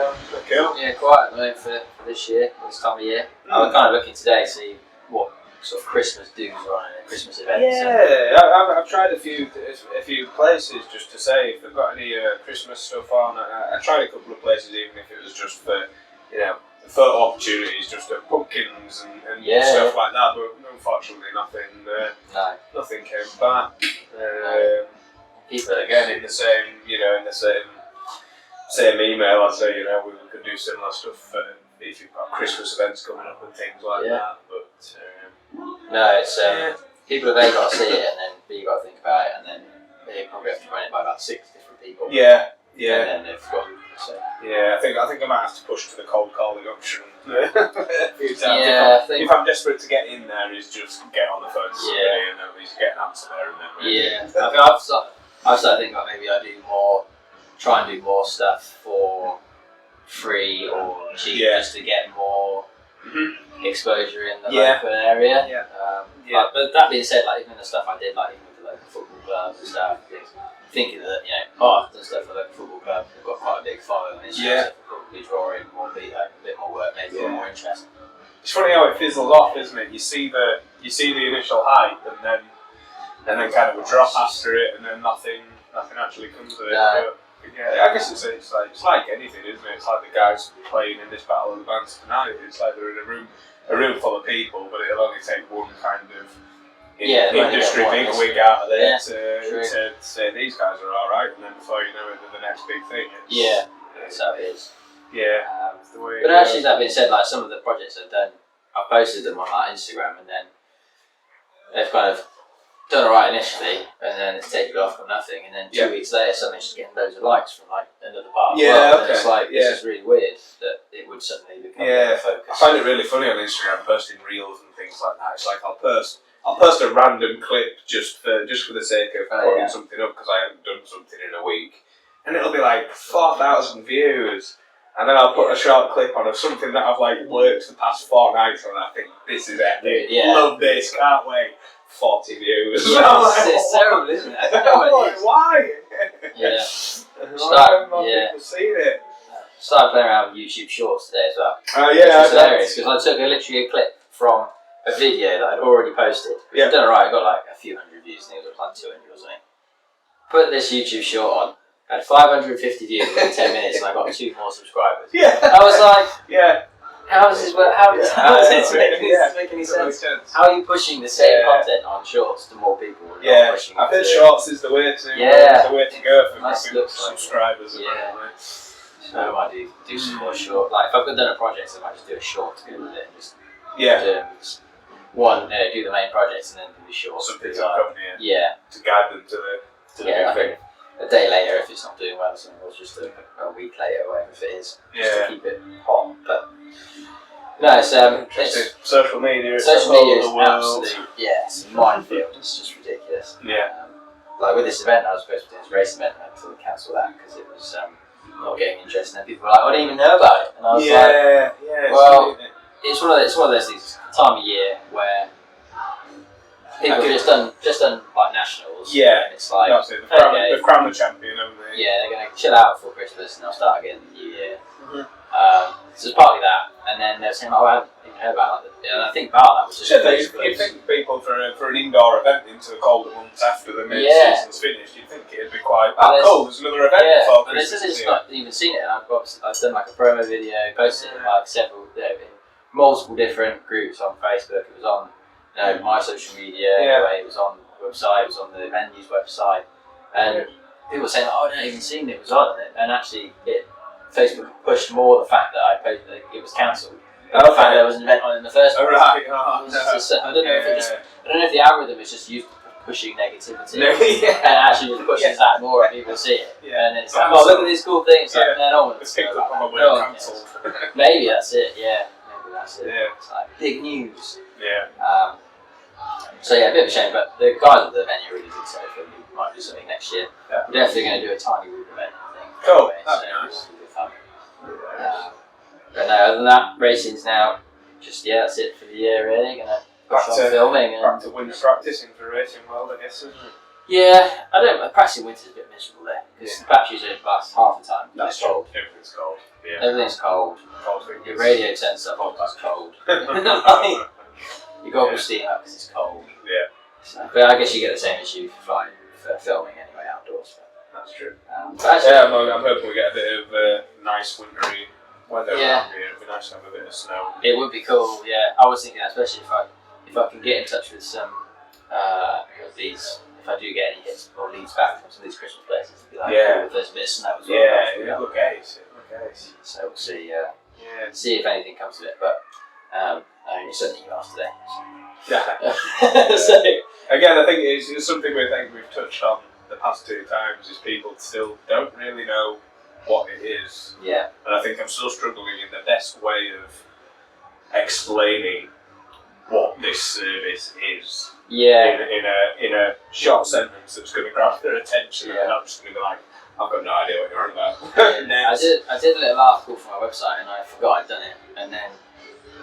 cool. quiet at the moment for this year, this time of year. I was kind of looking today to see what sort of Christmas do's are on and Christmas events. I've tried a few places just to say if they've got any Christmas stuff on. I tried a couple of places, even if it was just for photo opportunities, just pumpkins and stuff like that. But unfortunately, nothing came back. People again in the same email, I'd say we could do similar stuff if you've got Christmas events coming up and things like that. But no, it's people have A, got to see it, and then B, you've got to think about it, and then they probably have to run it by about 6 different people. Yeah. And then they've got. So. Yeah, I think I might have to push to the cold calling option a few times. Yeah, if I'm desperate to get in there, is just get on the phone to somebody and at least get an answer there and then. Maybe. I've started thinking about maybe I try and do more stuff for free or cheap, just to get more exposure in the local area. But that being said, like even the stuff I did, like even with the local football club and stuff, thinking that I've done stuff for the local football club, we've got quite a big following on Instagram, so probably draw in a bit more work, maybe a bit more interest. It's funny how it fizzles off, isn't it? You see the initial hype, and then kind of a drop after it, and then nothing actually comes of it. No. Yeah, I guess it's like anything, isn't it? It's like the guys playing in this Battle of the Bands tonight. It's like they're in a room full of people, but it'll only take one kind of industry bigwig out of there to say these guys are all right, and then before you know it, they're the next big thing. That's how it is. Yeah, it's the way. But actually, that being said, like some of the projects I've done, I've posted them on like Instagram, and then they've kind of done alright initially, and then it's taken off from nothing, and then 2 weeks later, suddenly just getting loads of likes from like another part of the world. And it's like this is really weird that it would suddenly become a focus. I find it really funny on Instagram posting reels and things like that. It's like I'll post a random clip just for the sake of putting something up because I haven't done something in a week, and it'll be like 4,000 views. And then I'll put a short clip on of something that I've like worked the past 4 nights on, and I think this is epic. Love this, can't wait. 40 views. It's terrible, isn't it? I don't know what it is. Why? People seen it. Started playing around with YouTube Shorts today as well. It's hilarious because I took literally a clip from a video that I'd already posted. I've done alright, I got like a few hundred views, I think it was like 200 or something. Put this YouTube short on, had 550 views within 10 minutes, and I got 2 more subscribers. I was like, how does this work? How does this make any sense? How are you pushing the same content on Shorts to more people? I think Shorts is the way to go for growing subscribers. So I might do some more short. Like if I've done a project, I might just do a short to go with it. Just do the main projects and then do the short. Something to accompany to guide them to the big thing. A day later, if it's not doing well, or something, or just a week later, whatever if it is, just to keep it hot. But no, it's social media. Social media is absolute, it's a minefield. It's just ridiculous. Like with this event, I was supposed to do this race event, and I had to cancel that because it was not getting interest, and then people were like, "I didn't even know about it," and I was it's one of those things. Time of year where people have just done like nationals. Yeah, and it's like they've crowned the champion, haven't they? Yeah, they're going to chill out before Christmas and they'll start again in the new year. So it's partly that, and then they're saying, "Oh, I haven't even heard about that." And I think about that was just. You'd think people for an indoor event into the colder months after the mid-season's finished, you'd think it'd be quite cool. There's another event before Christmas. But it's not even seen it, and I've done like a promo video, posted it in like several, in multiple different groups on Facebook. It was on my social media. Anyway, it was on the website. It was on the venue's website, and people were saying, "Oh, I don't even seen it was on," and actually Facebook pushed more the fact that I posted that it was cancelled. The fact that there was an event on in the first place. Right. I don't know if the algorithm is just used to pushing negativity and actually just pushes that more and people see it. And it's like, oh, look at this cool thing. It's like, no one wants to know about that. Cancelled. Maybe that's it. Yeah. Maybe that's it. Yeah. It's like big news. Yeah. So yeah, a bit of a shame, but the guys at the venue really did say that we might do something next year. Yeah. We're definitely going to do a tiny group event, I think. Cool. Anyway, that'd be nice. It'll be fun. But no, other than that, racing's now just that's it for the year really. Gonna push on filming and back to winter practicing for racing world, I guess, isn't it? Yeah, practicing winter's a bit miserable there because the batteries only last half the time. That's cold. Everything's cold. Yeah. Everything's cold. Your radio turns stuff off because it's cold. You got all steam up because it's cold. Yeah. So, but I guess you get the same issue for filming anyway outdoors. That's true. But actually, I'm hoping we get a bit of nice wintry weather around here. It'd be nice to have a bit of snow. It would be cool, yeah. I was thinking that, especially if I can get in touch with some of these, if I do get any hits or leads back from some of these Christmas places, it'd be like cool if there's a bit of snow as well. Yeah, look ace. So we'll see. See if anything comes of it, but I only sent emails today. So again, I think it's something we've touched on the past 2 times. Is people still don't really know what it is. Yeah. And I think I'm still struggling in the best way of explaining what this service is. Yeah. In a short sentence that's going to grab their attention, and I'm just going to be like, I've got no idea what you're on about. I did a little article for my website and I forgot I'd done it, and then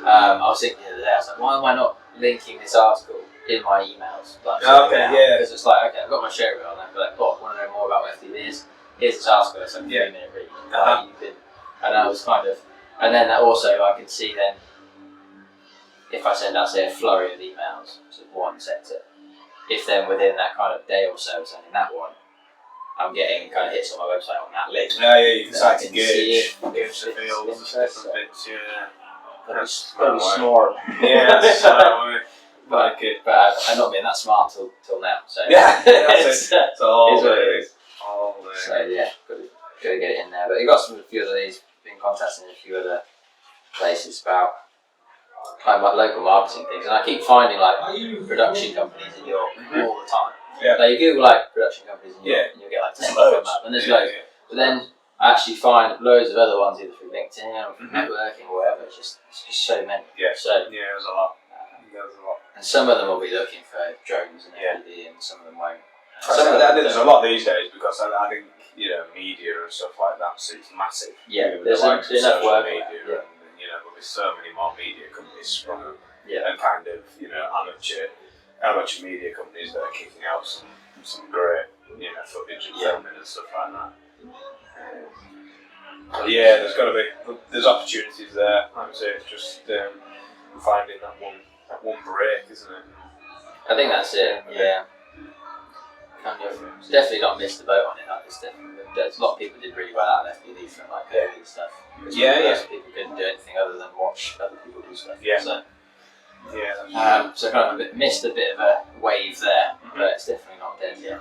I was thinking the other day, I was like, why am I not linking this article in my emails? Like, because it's like, okay, I've got my show reel, and I'd be like, oh, want to know more about what FTV is? Here's this article, it's like a 3-minute read. And I was kind of, and then also I can see then, if I send out, say, a flurry of emails to one sector, if then within that kind of day or so, sending that one, I'm getting kind of hits on my website on that link. You can start to gauge the fields, different bits, Gotta be smart. Yeah, that's like it. But I've not been that smart till now. So it's all it is. So yeah, gotta get it in there. But you got a few other these. Been contacting a few other places about kind of like local marketing things, and I keep finding like production companies in York all the time. Yeah. Like you Google like production companies in York, and you get like 10 come up, and there's loads. But then I actually find loads of other ones either through LinkedIn or through networking or whatever. It's just so many. Yeah. So there's a lot. And some of them will be looking for drones and FPV, and some of them won't. I think there's a lot these days because I think media and stuff like that seems massive. Yeah, there's enough work. Media and there'll be so many more media companies sprung up. And kind of amateur media companies that are kicking out some great footage and filming and stuff like that. There's opportunities there. Like I say, it's just finding that one break, isn't it? I think that's it. Yeah. Kind of definitely not missed the boat on it. Like there's a lot of people did really well out of FPV from like COVID and stuff. People couldn't do anything other than watch other people do stuff. So kind of missed a bit of a wave there, but it's definitely not dead yet.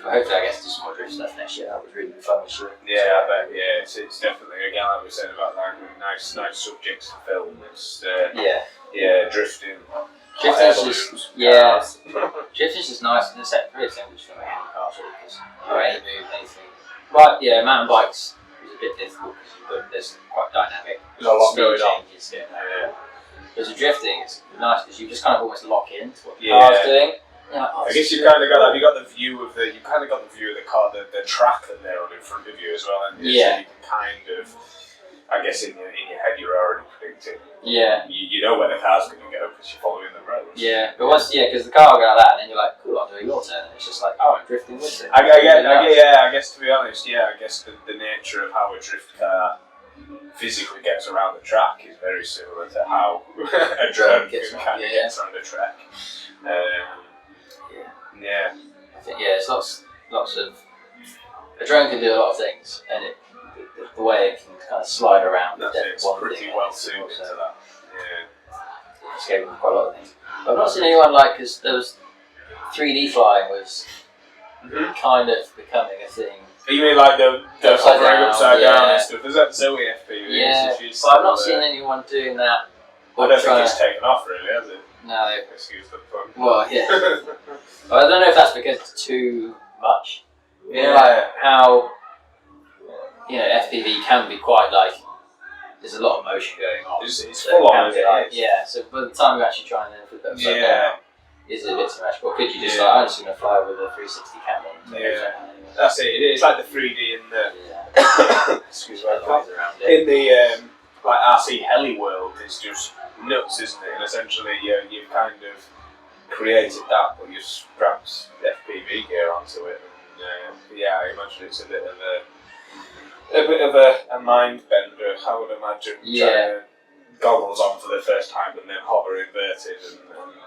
Hopefully, I guess do some more drift stuff next year. That was really fun this year. Yeah, I bet. Yeah, it's definitely again like we said about that nice subjects to film. It's drifting. Drifting's just nice and it's really simple to film any cars really, because any move, anything. But mountain bikes is a bit difficult because there's quite dynamic. There's a lot going on. Whereas with drifting, it's nice because you just kind of almost lock in to what the car's doing. I guess you kind of got that. You got the view of the car, the track that they're on in front of you as well, and so you can kind of, I guess in your head you're already victim. Yeah. You know where the car's going to go because you're following the road. Yeah, but once because the car will go like that, and then you're like, cool, I'll do your turn. And it's just like, oh, I'm drifting with it. I guess to be honest, I guess the nature of how a drift car physically gets around the track is very similar to how a drone gets around the track. I think it's lots of. A drone can do a lot of things, and the way it can kind of slide around. It's pretty well suited to that. Yeah. It's capable of quite a lot of things. But I've not seen anyone because there was 3D flying was kind of becoming a thing. You mean like the hovering upside down and stuff? Is that Zoe FPV? Yeah, but I've not seen anyone doing that. I don't think it's taken off really, has it? No. Excuse the pun. Well, yeah. I don't know if that's because it's too much. Like how FPV can be quite there's a lot of motion going on. It's full on, so by the time you actually try and then flip it upside down, is it a bit too much? Or could you just I'm just going to fly with a 360 camera? That's it. It's like the 3D in the excuse me, in the RC heli world. It's just nuts, isn't it? And essentially, you've kind of created that, but you've strapped FPV gear onto it. And I imagine it's a bit of a mind bender. I would imagine. Trying goggles on for the first time and then hover inverted. And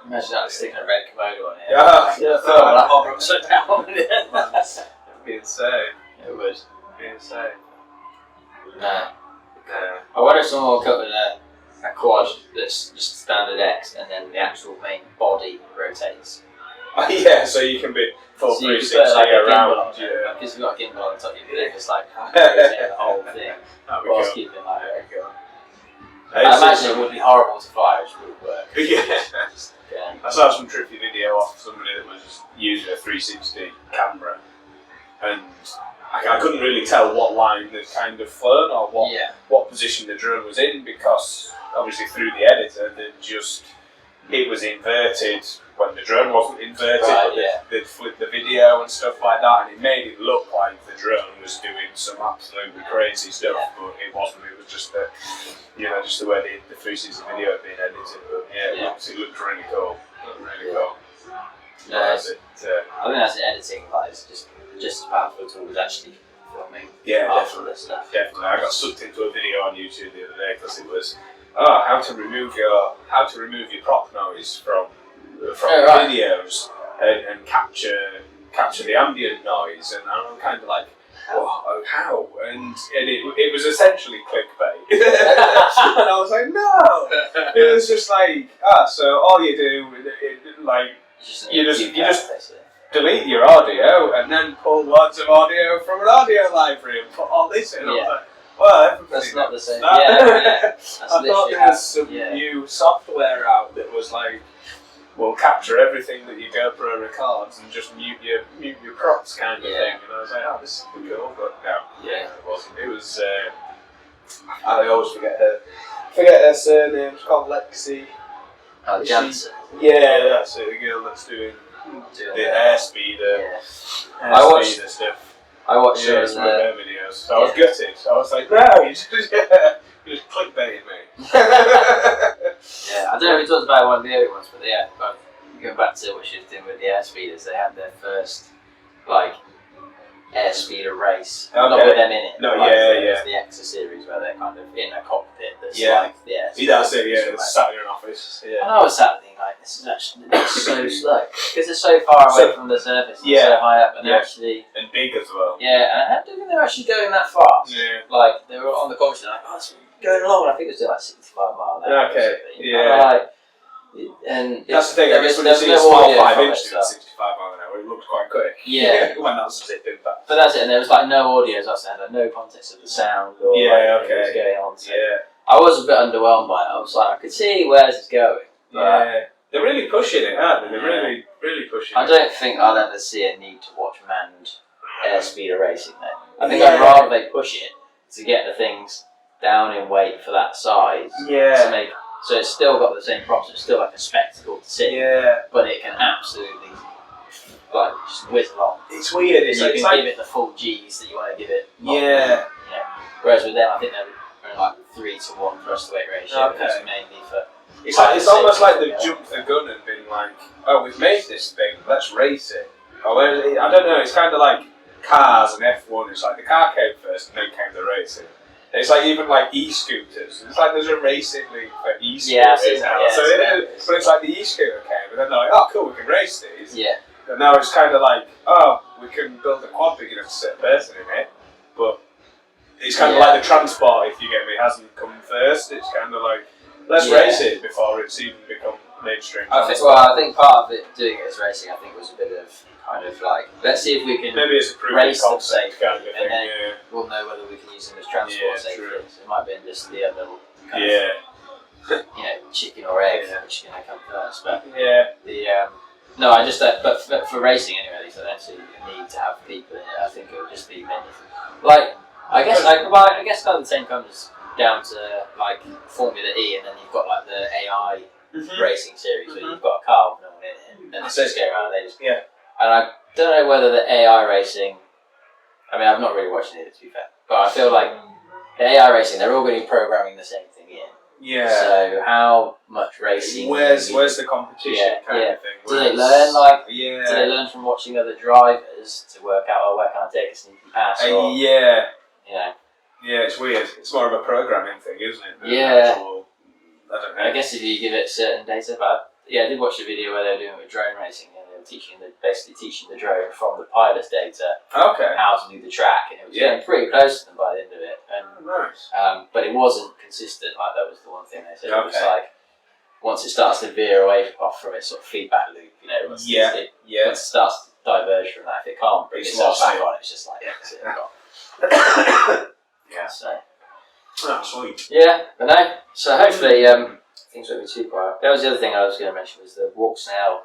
imagine that sticking a red Komodo on it. Hover upside down. It'd be insane. It would. Be insane. No. I wonder if someone will cut with a quad that's just standard X and then the actual main body rotates. So you can be full 360 around. Because you've got a gimbal on the top of your head, just rotate the whole thing whilst keeping I imagine it would be horrible to fly, which would work. I saw some trippy video off somebody that was using a 360 camera, and I couldn't really tell what line they'd kind of flown or what position the drone was in, because obviously through the editor it was inverted when the drone wasn't inverted, but they'd flipped the video and stuff like that, and it made it look like the drone was doing some absolutely crazy stuff, but it wasn't. It was just just the way the 360 video had been edited. But it looked really cool. I think that's editing. It's just as powerful a tool as actually filming. Definitely. Stuff. Definitely. I got sucked into a video on YouTube the other day because it was how to remove your prop noise from videos and capture the ambient noise, and I'm kind of like, how? And it was essentially clickbait. And I was like, no. It was just like, so all you do, you just delete your audio and then pull lots of audio from an audio library and put all this in. I was like, well, that's not the same. I thought there was some new software out that was will capture everything that your GoPro records and just mute your props kind of thing. And I was like, this is cool, but no, it wasn't. It was. I always forget her surname. It's called Lexi. Jansen. That's it. The girl that's doing the airspeeder stuff. I watched her videos. So I was gutted. I was like, no, you just clickbaited me. I don't know if it talks about one of the early ones, but going back to what she was doing with the airspeeders, they had their first airspeeder race. Not with them in it. It's the Exa series where they're kind of in a cockpit that's that's it. It's sat in an office. And I was sat thinking this is actually so slow because they're so far away from the surface, and so high up, and they're actually and big as well. And I don't think they're actually going that fast. They were on the cockpit, it's going along, and I think it was doing 65 miles an hour. Okay. And that's the thing. I guess when you see a small 5-inch doing 65 miles an hour, it looks quite quick. When that's zipping back. But that's it. And there was no audio, as I said, no context of the sound or what was going on. So I was a bit underwhelmed by it. I was like, I could see where this is going. They're really pushing it, aren't they? They're really, really pushing it. I don't think I'll ever see a need to watch manned airspeeder racing though. I think I'd rather they push it to get the things down in weight for that size. To make, so it's still got the same props, it's still like a spectacle to see. But it can absolutely just whiz along. It's weird. You can give it the full G's that you want to give it. Whereas with them, I think they're like 3-to-1 thrust to weight ratio. Okay. It's mainly for. It's almost like they've jumped the gun and been like, oh, we've made this thing, let's race it. Or I don't know. It's kind of like cars and F1. It's like the car came first and then came the racing. It's like even like e-scooters. It's like there's a racing league for e-scooters now. But it's like the e-scooter came, and then they're like, oh, cool, we can race these. Yeah. And now it's kind of like, oh, we can build a quad big enough to sit a person in it. But it's kind of like the transport, if you get me, hasn't come first. It's kind of like, let's race it before it's even become mainstream. I think part of it doing it as racing, I think, was a bit of kind of like, let's see if we can maybe it's a race them safely, kind of thing, and then we'll know whether we can use them as transport safely. So it might be just the other kind of, chicken or egg, which is going to come first. But no, I just but for racing anyway, at least I don't see a need to have people in it. I think it would just be mainly I guess kind of the same comes down to like Formula E, and then you've got like the AI racing series where you've got a car with no one in it, and it's just going around and they just And I don't know whether the AI racing. I mean, I've not really watched it, to be fair, but I feel like the AI racing, they're all going to be programming the same thing in. Yeah. So how much racing? Where's the competition kind of thing? Do they learn Do they learn from watching other drivers to work out, oh, where can I take a sneaky pass? Or, Yeah, it's weird. It's more of a programming thing, isn't it? Actual, I don't know. I guess if you give it certain data, but I did watch a video where they were doing it with drone racing, and they were basically teaching the drone from the pilot's data how to do the track, and it was getting pretty close to them by the end of it. And, nice. But it wasn't consistent. Like that was the one thing they said. It was like once it starts to veer away off from its sort of feedback loop, once it starts to diverge from that, if it can't bring itself back on, it's just like that's it, gone. Oh, sweet. Yeah, but no. So hopefully things won't be too quiet. That was the other thing I was going to mention was the walk snail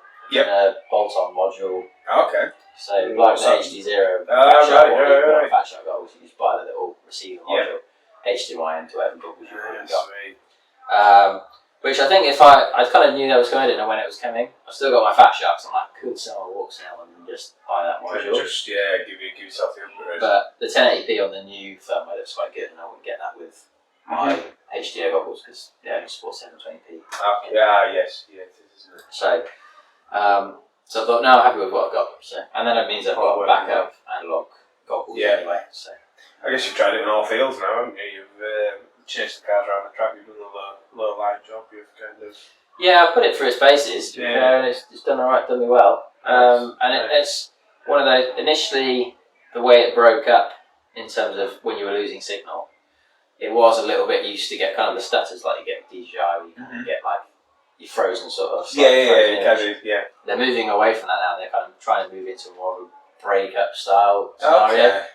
bolt-on module. Okay. So like the HD0 Fat Shot goggles, you just buy the little receiver module, HDMI into whatever goggles you've already got. Which I think if I kind of knew that was coming, I didn't know when it was coming. I've still got my Fat Sharks. I'm like, could sell a walk snail and just buy that module. Just give yourself the upgrade. But the 1080p on the new firmware looks quite good, and I wouldn't get that with my HDR goggles because they only support 720p. Yes, it is, isn't it? So I thought, no, I'm happy with what I've got. So, and then it means I've got backup analog goggles anyway. So I guess you've tried it in all fields now, haven't you? You've chased the cars around the track. You've done a low line job. You've kind of I put it through its paces. And it's done alright, done me well. It's one of those. Initially, the way it broke up in terms of when you were losing signal, it was a little bit used to get kind of the stutters like you get with DJI, where you kind of get like your frozen sort of. They're moving away from that now. They're kind of trying to move into more of a break-up style scenario. Okay.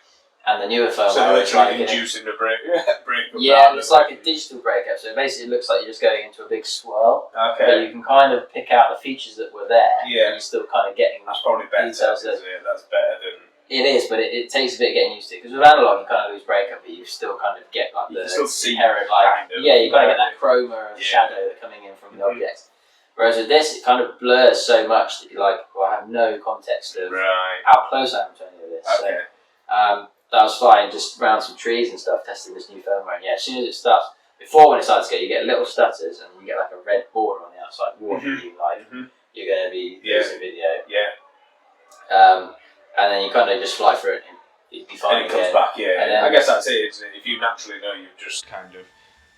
And the newer firmware. So literally inducing the break. It's like a digital breakup. So basically, it looks like you're just going into a big swirl. Okay. But you can kind of pick out the features that were there. Yeah. And you're still kind of getting. That's probably better. That's better than. It is, but it takes a bit of getting used to. Because with analog, you kind of lose breakup, but you still kind of get like the inherent you kind of get that chroma and shadow that coming in from the objects. Whereas with this, it kind of blurs so much that you're like, well, I have no context of how close I am to any of this. Okay. So, that was fine, just around some trees and stuff, testing this new firmware. And as soon as it starts, before when it starts to go, you get little stutters and you get like a red border on the outside warning you you're going to be losing video. Yeah. And then you kind of just fly through it and it'd be fine. And it comes back, And then, I guess that's it, isn't it? If you naturally know you've just kind of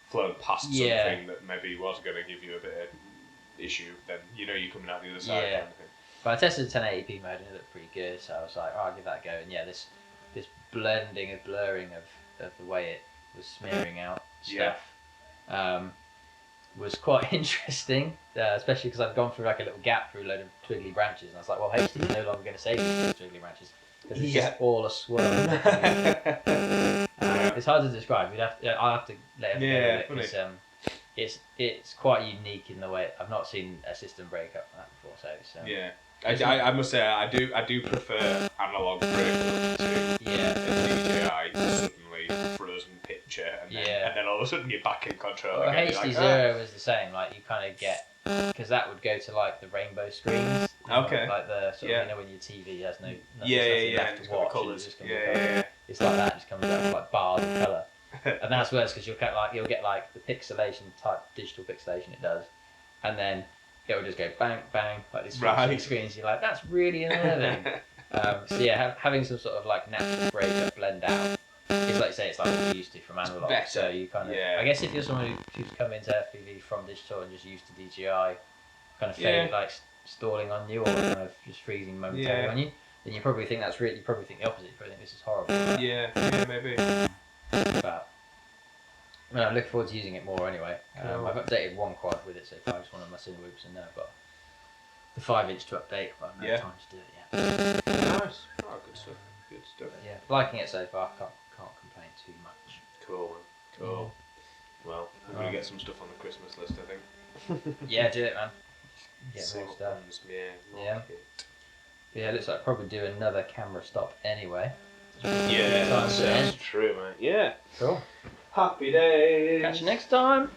flown past something that maybe was going to give you a bit of issue, then you know you're coming out the other side kind of thing. But I tested the 1080p mode and it looked pretty good, so I was like, I'll give that a go. And this blending and blurring of the way it was smearing out stuff was quite interesting, especially because I've gone through like a little gap through a load of twiggly branches, and I was like, well, HD is no longer going to save these twiggly branches because it's just all a swirl. It's hard to describe. I'll have to let everyone know because it's quite unique in the way I've not seen a system break up like that before. So I must say I do prefer analog breakup to DJI suddenly frozen picture and then all of a sudden you're back in control again. HD0 was the same. Like you kind of get because that would go to like the rainbow screens. Like the sort of when your TV has no left to watch. It's like that. It just comes out with like bars of colour. And that's worse because you'll get like the pixelation type digital pixelation it does, and then it'll just go bang bang like this screens. You're like, that's really unnerving. So yeah, having some sort of like natural breakup blend out is, like you say, it's like what you used to from analog. So you kind of, I guess if you're someone who's come into FPV from digital and just used to DJI, kind of fade like stalling on you or kind of just freezing momentarily on you, then you probably think that's really, you probably think the opposite. You probably think this is horrible. Right? Yeah, maybe. But I'm looking forward to using it more anyway. Cool. I've updated one quad with it so far, just one of my Cinewhoops, and now I've got the 5-inch to update, but I've no time to do it yet. Nice. Oh, good stuff. Good stuff. Yeah, liking it so far. Can't complain too much. Cool. Cool. Yeah. Well, we're gonna get some stuff on the Christmas list, I think. Yeah, do it, man. Get more stuff. Yeah. Yeah, it looks like I'll probably do another camera stop anyway. Yeah, that's true, man. Yeah. Cool. Happy days. Catch you next time.